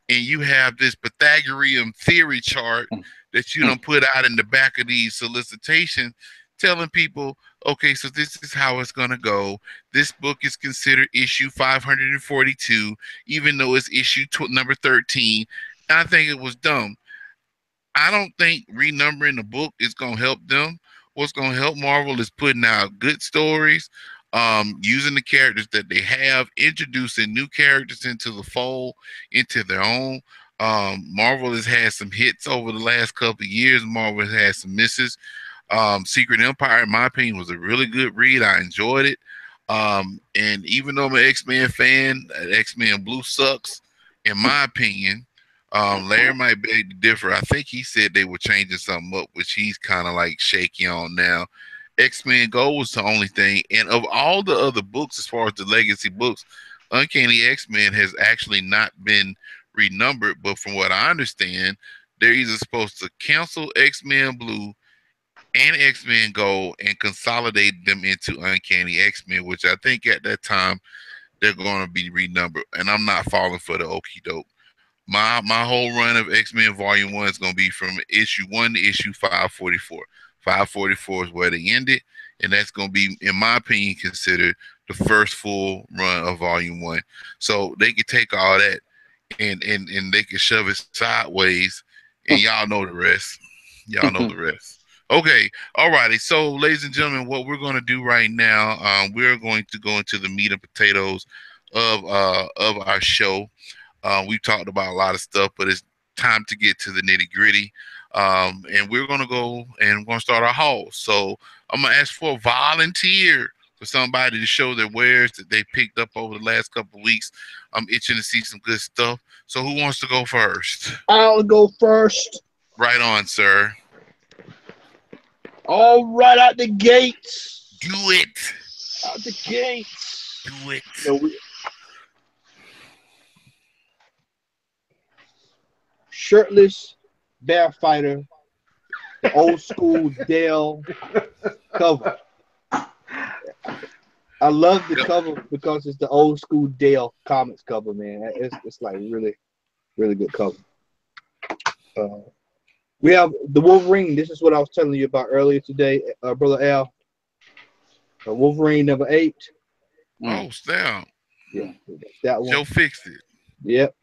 and you have this Pythagorean theory chart that you don't put out in the back of these solicitations telling people, okay, so this is how it's going to go. This book is considered issue 542, even though it's issue number 13. And I think it was dumb. I don't think renumbering the book is going to help them. What's going to help Marvel is putting out good stories, using the characters that they have, introducing new characters into the fold, into their own. Marvel has had some hits over the last couple of years. Marvel has had some misses. Secret Empire, in my opinion, was a really good read. I enjoyed it. And even though I'm an X-Men fan, X-Men Blue sucks, in my opinion. Larry might beg to differ. I think he said they were changing something up, which he's kind of like shaky on now. X-Men Gold was the only thing. And of all the other books, as far as the legacy books, Uncanny X-Men has actually not been renumbered. But from what I understand, they're either supposed to cancel X-Men Blue and X-Men Gold and consolidate them into Uncanny X-Men, which I think at that time they're going to be renumbered. And I'm not falling for the okie doke. My whole run of X-Men Volume 1 is going to be from issue 1 to issue 544. 544 is where they ended, and that's going to be, in my opinion, considered the first full run of Volume 1. So they could take all that and they could shove it sideways And y'all know the rest. Y'all know the rest. Okay, all righty. So, ladies and gentlemen, what we're going to do right now, we're going to go into the meat and potatoes of our show. We've talked about a lot of stuff, but it's time to get to the nitty gritty. And we're going to go and we're going to start our haul. So I'm going to ask for a volunteer for somebody to show their wares that they picked up over the last couple of weeks. I'm itching to see some good stuff. So who wants to go first? I'll go first. Right on, sir. All right, out the gates. Do it. Out the gates. Do it. Shirtless bear fighter, the old school Dell cover. I love the cover because it's the old school Dell comics cover, man. It's like really, really good cover. We have the Wolverine. This is what I was telling you about earlier today, Brother Al. Wolverine number 8. Oh, snap. Yeah, that one. Joe fixed it. Yep.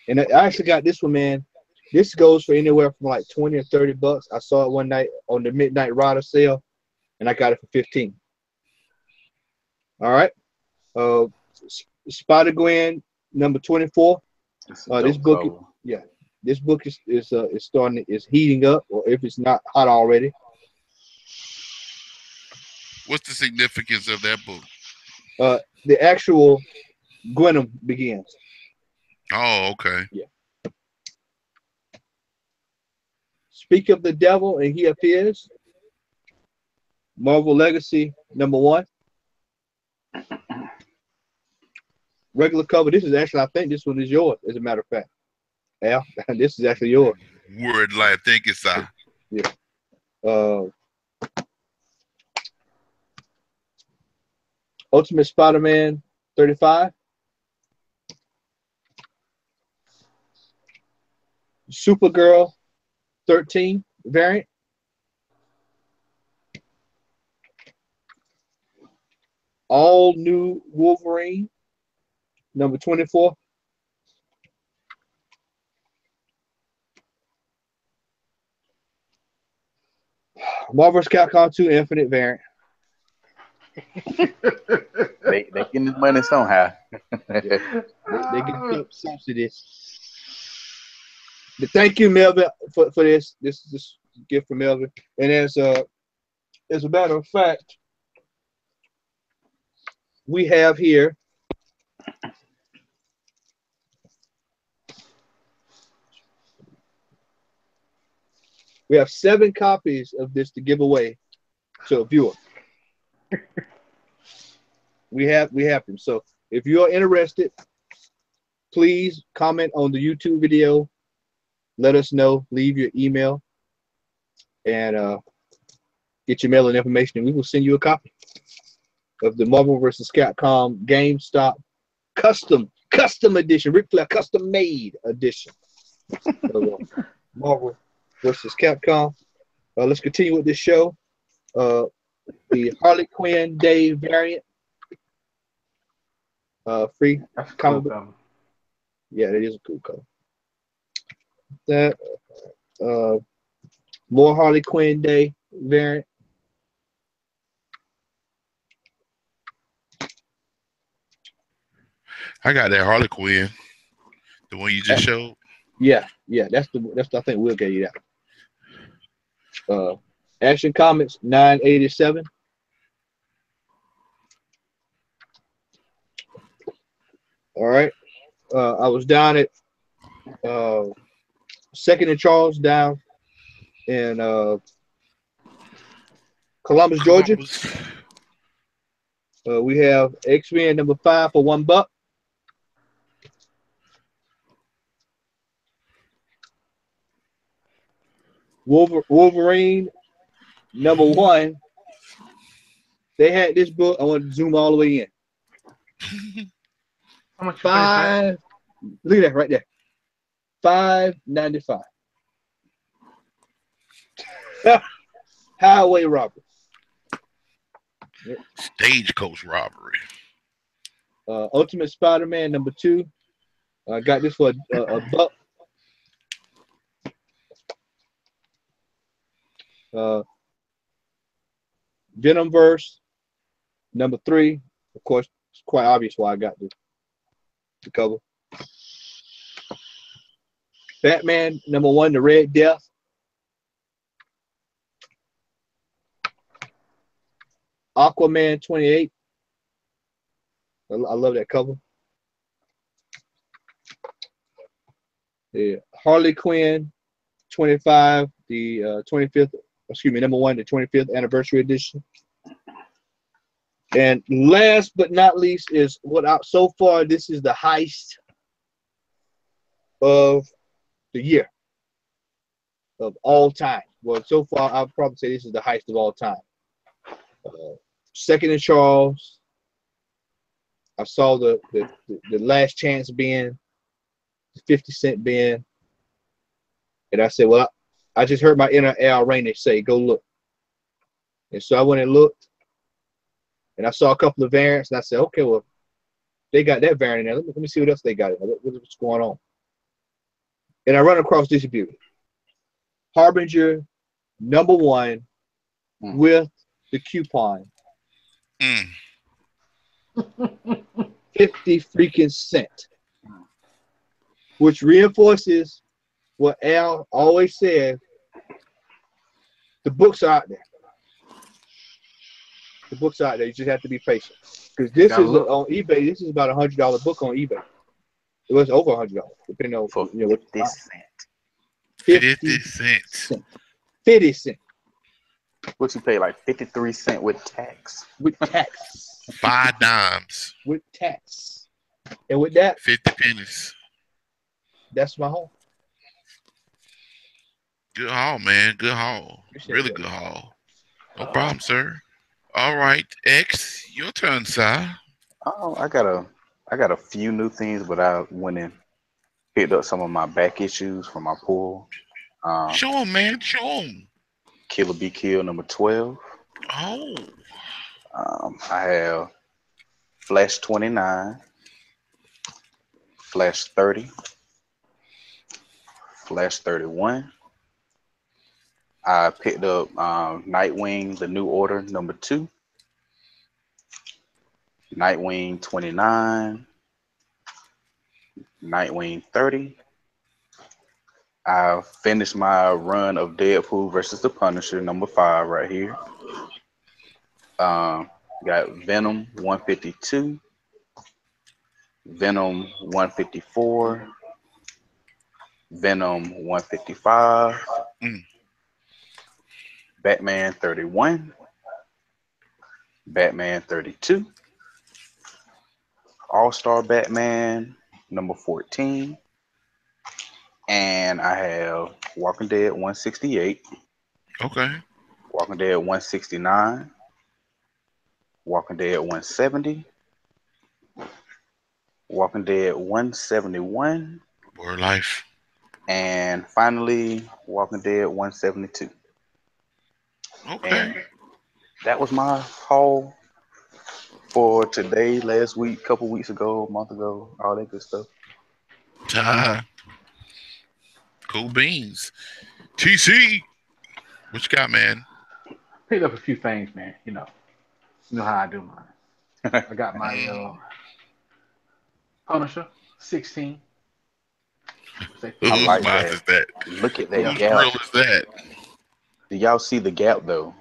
And I actually got this one, man. This goes for anywhere from like $20 or $30. I saw it one night on the Midnight Rider sale, and I got it for $15. All right. Spider-Gwen number 24. This book, this book is starting, is heating up, or if it's not hot already. What's the significance of that book? The actual Gwenum begins. Oh, okay. Yeah. Speak of the devil and he appears. Marvel Legacy number 1. Regular cover. This is actually, I think this one is yours, as a matter of fact. Al, this is actually yours. Word like I think it's Yeah. Ultimate Spider-Man 35. Supergirl 13 variant. All new Wolverine number 24. Marvel's Capcom 2 Infinite variant. They getting this money somehow. They get subsidies. But thank you, Melvin, for this. This is a gift from Melvin. And as a matter of fact, we have here we have 7 copies of this to give away to a viewer. We have them. So if you are interested, please comment on the YouTube video. Let us know. Leave your email and get your mailing information, and we will send you a copy of the Marvel vs. Capcom GameStop custom edition, Ric Flair custom made edition. So, Marvel vs. Capcom. Let's continue with this show. The Harley Quinn Day variant. Free comic book. Yeah, that is a cool color. That more Harley Quinn Day variant. I got that Harley Quinn, the one you just showed. Yeah, that's I think we'll get you that. Action Comics 987. All right. I was down at Second and Charles down in Columbus, Georgia. We have X-Men number 5 for $1. Wolverine number 1. They had this book. I want to zoom all the way in. How much? $5. Look at that right there. $5.95. Highway robbery. Stagecoach robbery. Ultimate Spider-Man number 2. I got this for a $1. Uh, Venomverse number 3. Of course, it's quite obvious why I got the cover. Batman number 1, The Red Death. Aquaman 28. I love that cover. Yeah. Harley Quinn 25, the 25th, excuse me, number 1, the 25th anniversary edition. And last but not least is so far this is the heist of the year of all time. Well, so far I'll probably say this is the heist of all time. Second and Charles. I saw the Last Chance bin, the 50 Cent bin, and I said, well, I just heard my inner Al Rainey say, go look. And so I went and looked, and I saw a couple of variants, and I said, okay, well, they got that variant in there. Let me see what else they got in there. What's going on? And I run across this beauty. Harbinger number 1 with the coupon. 50 freaking cent. Which reinforces what Al always said. The books are out there. The books are out there. You just have to be patient. Because this is on eBay. This is about $100 book on eBay. It was over $100, depending on for 50 cent. 50 cents. 50 cent. What you pay, like 53 cents with tax? With tax. 5 dimes. With tax. And with that, 50 pennies. That's my haul. Good haul, man. Good haul. Appreciate Really that. good haul. No problem, sir. All right, X, your turn, sir. Oh, I got a few new things, but I went and picked up some of my back issues from my pool. Show him, man. Show him. Killer Be Kill number 12. Oh. I have Flash 29, Flash 30, Flash 31. I picked up Nightwing, The New Order number 2, Nightwing 29, Nightwing 30. I finished my run of Deadpool versus the Punisher number 5 right here. Got Venom 152, Venom 154, Venom 155, Batman 31, Batman 32, All-Star Batman number 14, and I have Walking Dead 168, Okay. Walking Dead 169, Walking Dead 170, Walking Dead 171, Word life. and finally Walking Dead 172. Okay. And that was my haul for today, last week, couple weeks ago, a month ago, all that good stuff. Cool beans. TC, what you got, man? Picked up a few things, man. You know how I do mine. I got my Punisher 16. Say I Whose like mouth that. is that? Look at that Whose gap. grill is that? Do y'all see the gap though?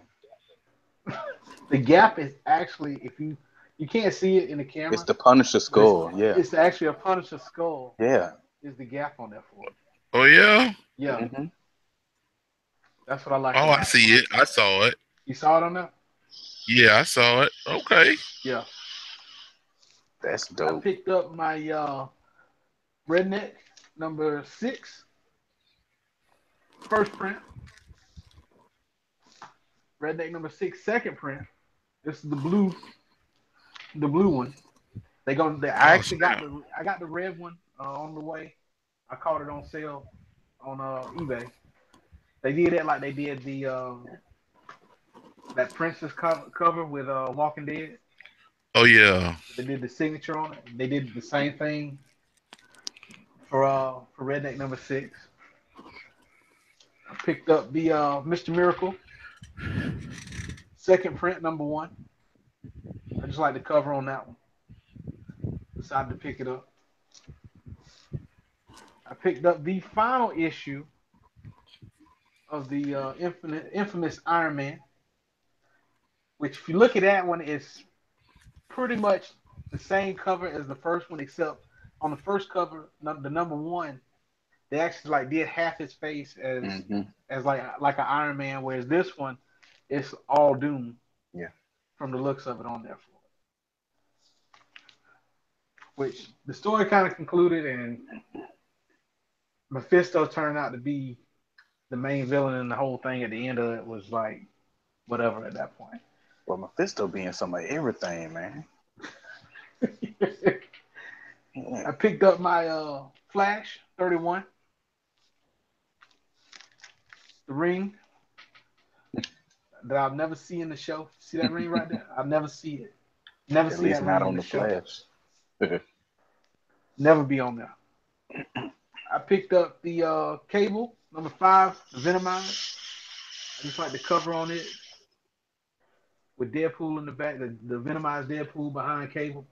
The gap is actually, if you can't see it in the camera, It's the Punisher skull. Yeah. it's actually a Punisher skull. Yeah. Is the gap on there for it? Oh yeah. Yeah, Mm-hmm. that's what I like. Oh, I see it. I saw it. You saw it on there? Yeah, I saw it. Okay. Yeah. That's I dope. picked up my Redneck number 6, first print. Redneck number 6, second print. This is the blue one. I actually got the red one on the way. I caught it on sale on eBay. They did it like they did the that Princess cover with Walking Dead. Oh yeah. They did the signature on it. They did the same thing for Redneck number 6. I picked up the Mr. Miracle Second print, number one. I just like the cover on that one. Decided to pick it up. I picked up the final issue of the infamous Iron Man, which if you look at that one, it's pretty much the same cover as the first one, except on the first cover, the number one, they actually like did half his face Hmm. as like an Iron Man, whereas this one, it's all Doom Yeah. from the looks of it on there for it. Which the story kind of concluded, and Mephisto turned out to be the main villain, and the whole thing at the end of it was like whatever at that point. Well, Mephisto being some of everything, man. Yeah. I picked up my Flash 31, the ring that I'll never see in the show. See that ring right there? I'll never see it. Never At see least that not ring in on the the show. Flash. Never be on there. I picked up the Cable number 5, the Venomized. I just like the cover on it with Deadpool in the back, the Venomized Deadpool behind Cable.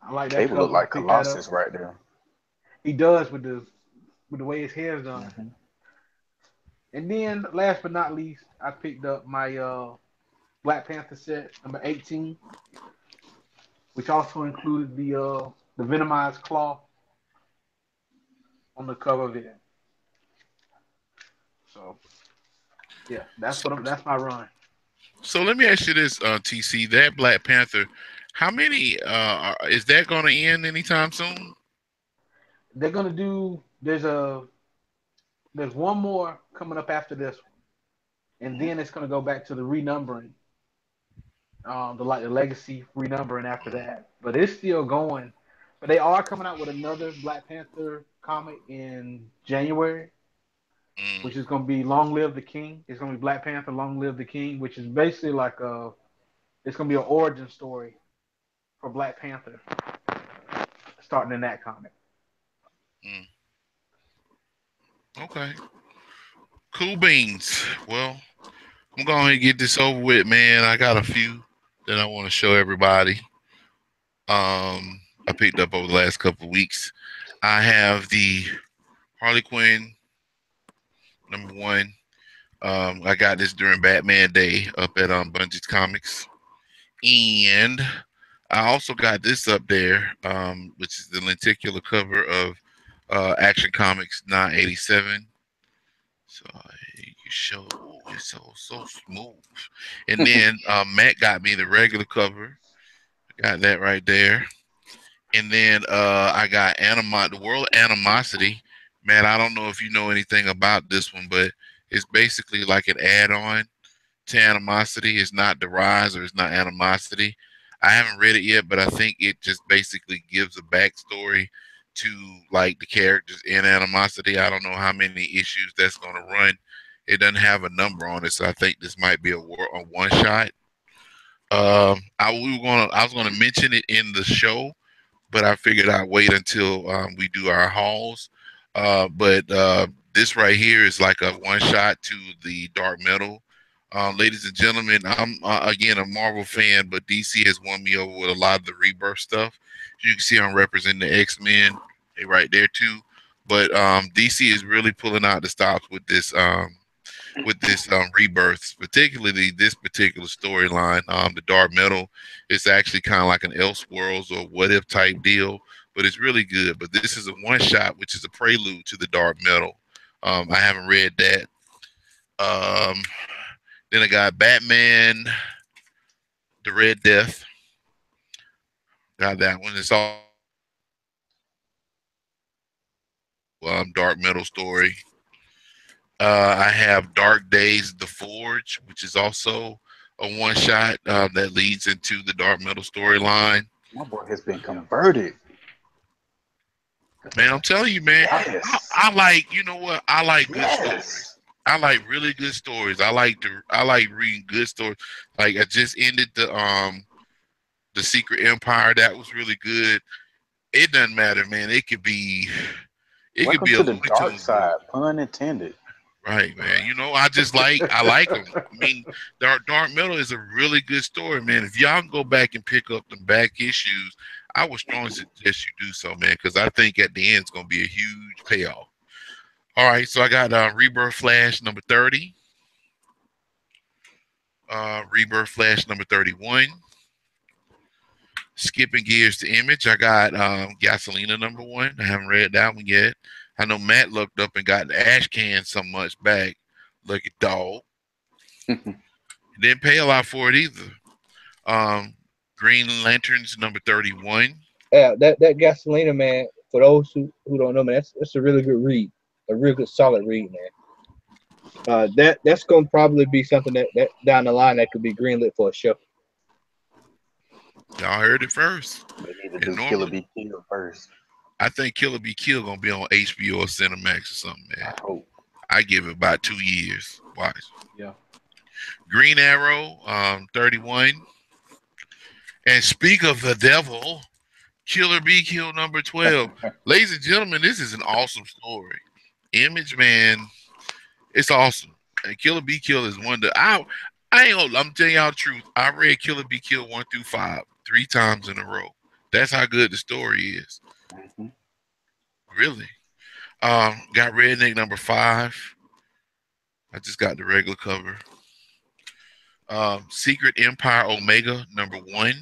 I like that Cable looked cover. I like picked that up. Colossus right there. He does with the way his hair's done. Hmm. And then last but not least, I picked up my Black Panther set number 18, which also included the Venomized claw on the cover of it. So yeah, that's my run. So let me ask you this, TC, that Black Panther, how many is that going to end anytime soon? They're gonna do there's one more coming up after this one, and then it's gonna go back to the renumbering, the legacy renumbering after that. But it's still going. But they are coming out with another Black Panther comic in January, Mm, which is gonna be Long Live the King. It's gonna be Black Panther Long Live the King, which is basically like it's gonna be an origin story for Black Panther starting in that comic. mm. Okay. Cool beans. Well, I'm going to get this over with, man. I got a few that I want to show everybody. I picked up over the last couple of weeks. I have the Harley Quinn number one. I got this during Batman Day up at Bungie's Comics, and I also got this up there, which is the lenticular cover of Action Comics 987. So you show it's so smooth. And then Matt got me the regular cover. Got that right there. And then I got the World Animosity. Man, I don't know if you know anything about this one, but it's basically like an add-on to Animosity. It's not the Rise or it's not Animosity. I haven't read it yet, but I think it just basically gives a backstory to like the characters in Animosity. I don't know how many issues that's going to run. It doesn't have a number on it, so I think this might be a one shot. I was gonna mention it in the show, but I figured I'd wait until we do our hauls. But this right here is like a one shot to the Dark Metal. Ladies and gentlemen, I'm again a Marvel fan, but DC has won me over with a lot of the rebirth stuff. As you can see, I'm representing the X-Men right there too. But DC is really pulling out the stops with this rebirth, particularly this particular storyline. The Dark Metal is actually kind of like an Elseworlds or What If type deal, but it's really good. But this is a one shot, which is a prelude to the Dark Metal. I haven't read that. Um, then I got Batman, The Red Death. Got that one. It's also Dark Metal story. I have Dark Days, The Forge, which is also a one shot that leads into the Dark Metal storyline. My boy has been converted. Man, I'm telling you, man, Yes. I like, you know what? I like good stories. Yes. I like really good stories. I like reading good stories. Like I just ended the Secret Empire. That was really good. It doesn't matter, man. It could be Welcome a to the Looney dark Tunes book. side, pun intended. Right, man. I like them. I mean, Dark Metal is a really good story, man. If y'all can go back and pick up the back issues, I would strongly suggest you do so, man, because I think at the end it's gonna be a huge payoff. All right, so I got Rebirth Flash number 30, Rebirth Flash number 31. Skipping gears to Image, I got Gasolina number 1. I haven't read that one yet. I know Matt looked up and got the Ash Can some months back. Look at dog. Didn't pay a lot for it either. Um, Green Lanterns number 31. Yeah, that Gasolina, man. For those who don't know, man, that's a really good read, a real good solid read, man. That's gonna probably be something that down the line that could be greenlit for a show. Y'all heard it first. They need to And do Killer normally, Be Killed first. I think Killer Be Killed gonna be on HBO or Cinemax or something, man. I hope. I give it about 2 years. Watch. Yeah. Green Arrow, 31. And speak of the devil, Killer Be Killed number 12. Ladies and gentlemen, this is an awesome story. Image, man, it's awesome. And Killer Be Killed is one that I ain't gonna, I'm telling y'all the truth. I read Killer Be Killed 1 through 5 3 times in a row. That's how good the story is. Hmm. Really. Got Redneck number 5. I just got the regular cover. Secret Empire Omega number 1.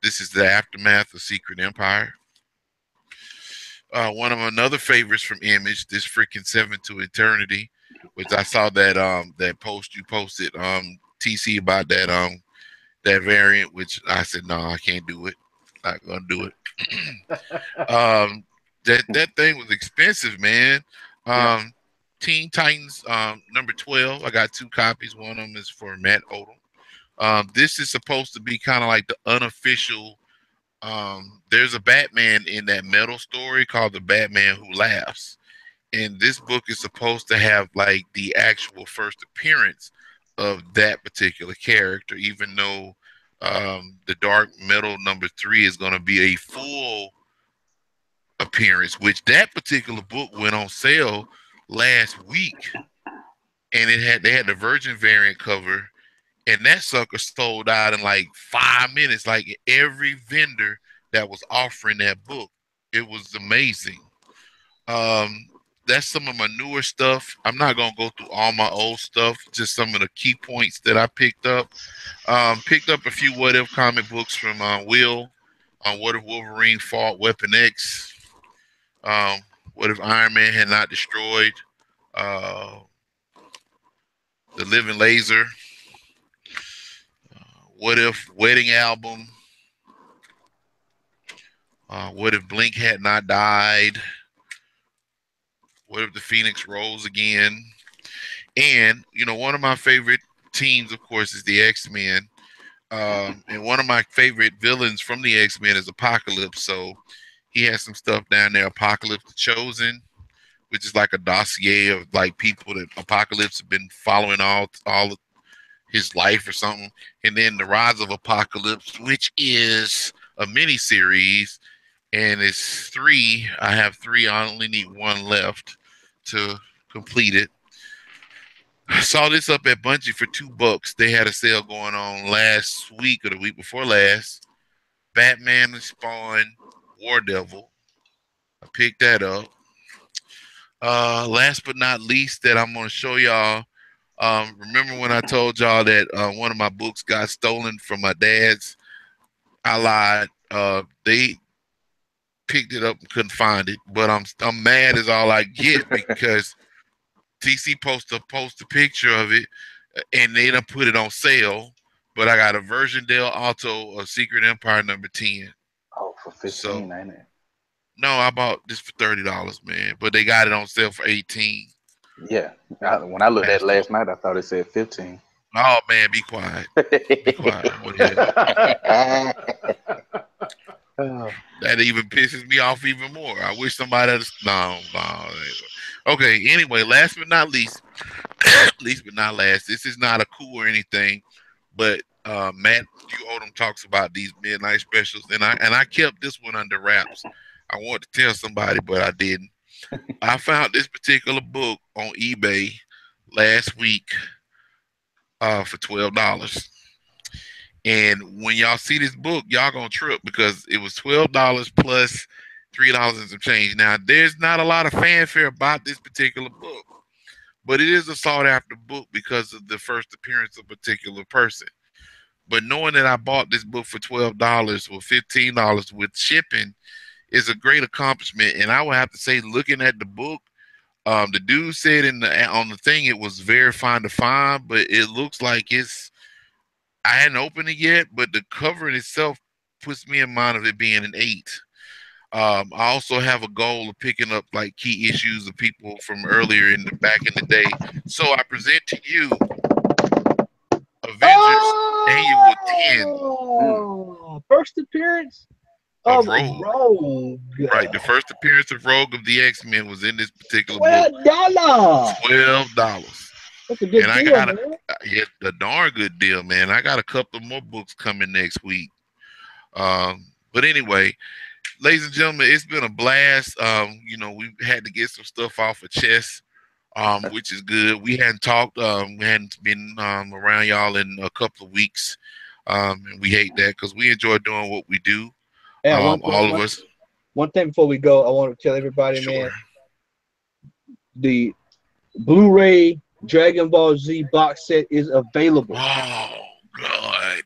This is the aftermath of Secret Empire. One of another favorites from Image, this freaking Seven to Eternity, which I saw that post you posted TC about that variant, which I said no, I can't do it. Not gonna do it. That thing was expensive, man. Yeah. Teen Titans number 12. I got 2 copies. One of them is for Matt Odom. This is supposed to be kind of like the unofficial. There's a Batman in that metal story called The Batman Who Laughs. And this book is supposed to have like the actual first appearance of that particular character, even though the Dark Metal number 3 is going to be a full appearance, which that particular book went on sale last week. And they had the Virgin variant cover, and that sucker sold out in like 5 minutes. Like every vendor that was offering that book, it was amazing. Um, that's some of my newer stuff. I'm not gonna go through all my old stuff. Just some of the key points that I picked up. Picked up a few What If comic books from Will on What If Wolverine fought Weapon X. Um, what if Iron Man had not destroyed uh, the Living Laser? What if Wedding Album? What if Blink had not died? What if the Phoenix rose again? And, one of my favorite teams, of course, is the X-Men. And one of my favorite villains from the X-Men is Apocalypse. So he has some stuff down there, Apocalypse the Chosen, which is like a dossier of like people that Apocalypse have been following all of his life or something. And then the Rise of Apocalypse, which is a mini series, and it's 3. I have 3. I only need 1 left to complete it. I saw this up at Bungie for $2. They had a sale going on last week or the week before last. Batman and Spawn, War Devil. I picked that up. Last but not least, that I'm going to show y'all. Remember when I told y'all that one of my books got stolen from my dad's? I lied. They picked it up and couldn't find it, but I'm mad as all I get because TC post a picture of it, and they done put it on sale. But I got a Version Del Alto of Secret Empire number 10. Oh, for 15, So ain't it? no, I bought this for $30, man. But they got it on sale for 18. Yeah. When I looked at it Passed last on. night, I thought it said 15. Oh man, be quiet. Be quiet. I want to hear Oh, that even pisses me off even more. I wish somebody had no. Okay, anyway, last but not least, least but not last, this is not a coup or anything, but Matt Odom talks about these midnight specials, and I kept this one under wraps. I wanted to tell somebody, but I didn't. I found this particular book on eBay. last week for $12. And when y'all see this book, y'all gonna trip because it was $12 plus $3 and some change. Now, there's not a lot of fanfare about this particular book, but it is a sought after book because of the first appearance of a particular person. But knowing that I bought this book for $12 or $15 with shipping is a great accomplishment. And I would have to say, looking at the book, the dude said on the thing it was very fine to find, but it looks like it's. I hadn't opened it yet, but the cover in itself puts me in mind of it being an 8. I also have a goal of picking up like key issues of people from earlier in the back in the day. So I present to you Avengers Annual 10 Oh, first appearance of of Rogue. Rogue. Right, the first appearance of Rogue of the X-Men was in this particular book. $12. $12. That's a And good I deal, got man. yeah, a darn good deal, man. I got a couple more books coming next week. But anyway, ladies and gentlemen, it's been a blast. We had to get some stuff off of chest, which is good. We hadn't talked, we hadn't been around y'all in a couple of weeks. And we hate that because we enjoy doing what we do. And All of us. one thing before we go, I want to tell everybody, Sure. man, the Blu-ray Dragon Ball Z box set is available. Oh, God.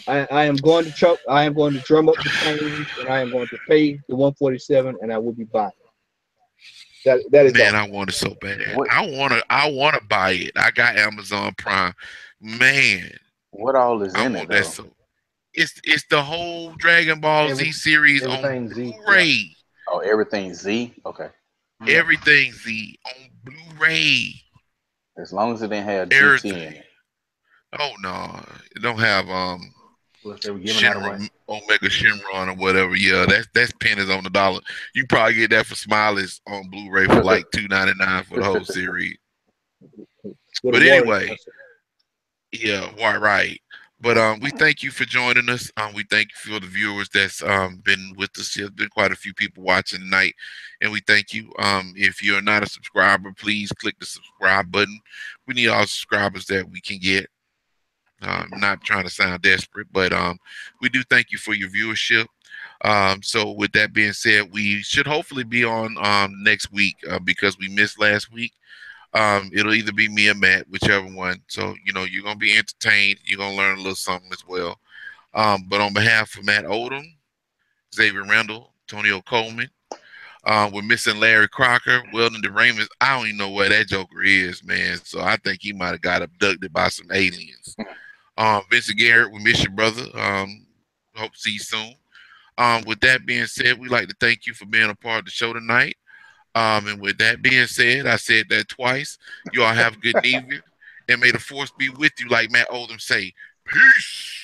I am going to I am going to drum up the change, and I am going to pay the 147, and I will be buying. That is Man, all. I want it so bad. What I wanna buy it. I got Amazon Prime. Man, what all is I in it want that though? so it's the whole Dragon Ball Every Z series on everything Z. Yeah. Blu-ray. Oh, everything Z. Okay, Yeah. Everything Z on Blu-ray. as long as it didn't have GT in Everything. it. Oh no. It don't have Plus they were giving that away. Shinra Omega Shinron or whatever. Yeah, that's pennies on the dollar. You probably get that for Smileys on Blu-ray for like $2.99 for the whole series. With a But water anyway, dispenser. yeah, right. But we thank you for joining us. We thank you for the viewers that's been with us. There's been quite a few people watching tonight, and we thank you. If you're not a subscriber, please click the subscribe button. We need all the subscribers that we can get. Not trying to sound desperate, but we do thank you for your viewership. So with that being said, we should hopefully be on next week because we missed last week. It'll either be me or Matt, whichever one. So you're gonna be entertained. You're gonna learn a little something as well. But on behalf of Matt Odom, Xavier Randall, Antonio Coleman, we're missing Larry Crocker, Weldon DeRamus. I don't even know where that Joker is, man. So I think he might have got abducted by some aliens. Vincent Garrett, we miss your brother. Hope to see you soon. With that being said, we'd like to thank you for being a part of the show tonight. And with that being said, I said that twice. You all have a good evening, and may the force be with you, like Matt Oldham say. Peace.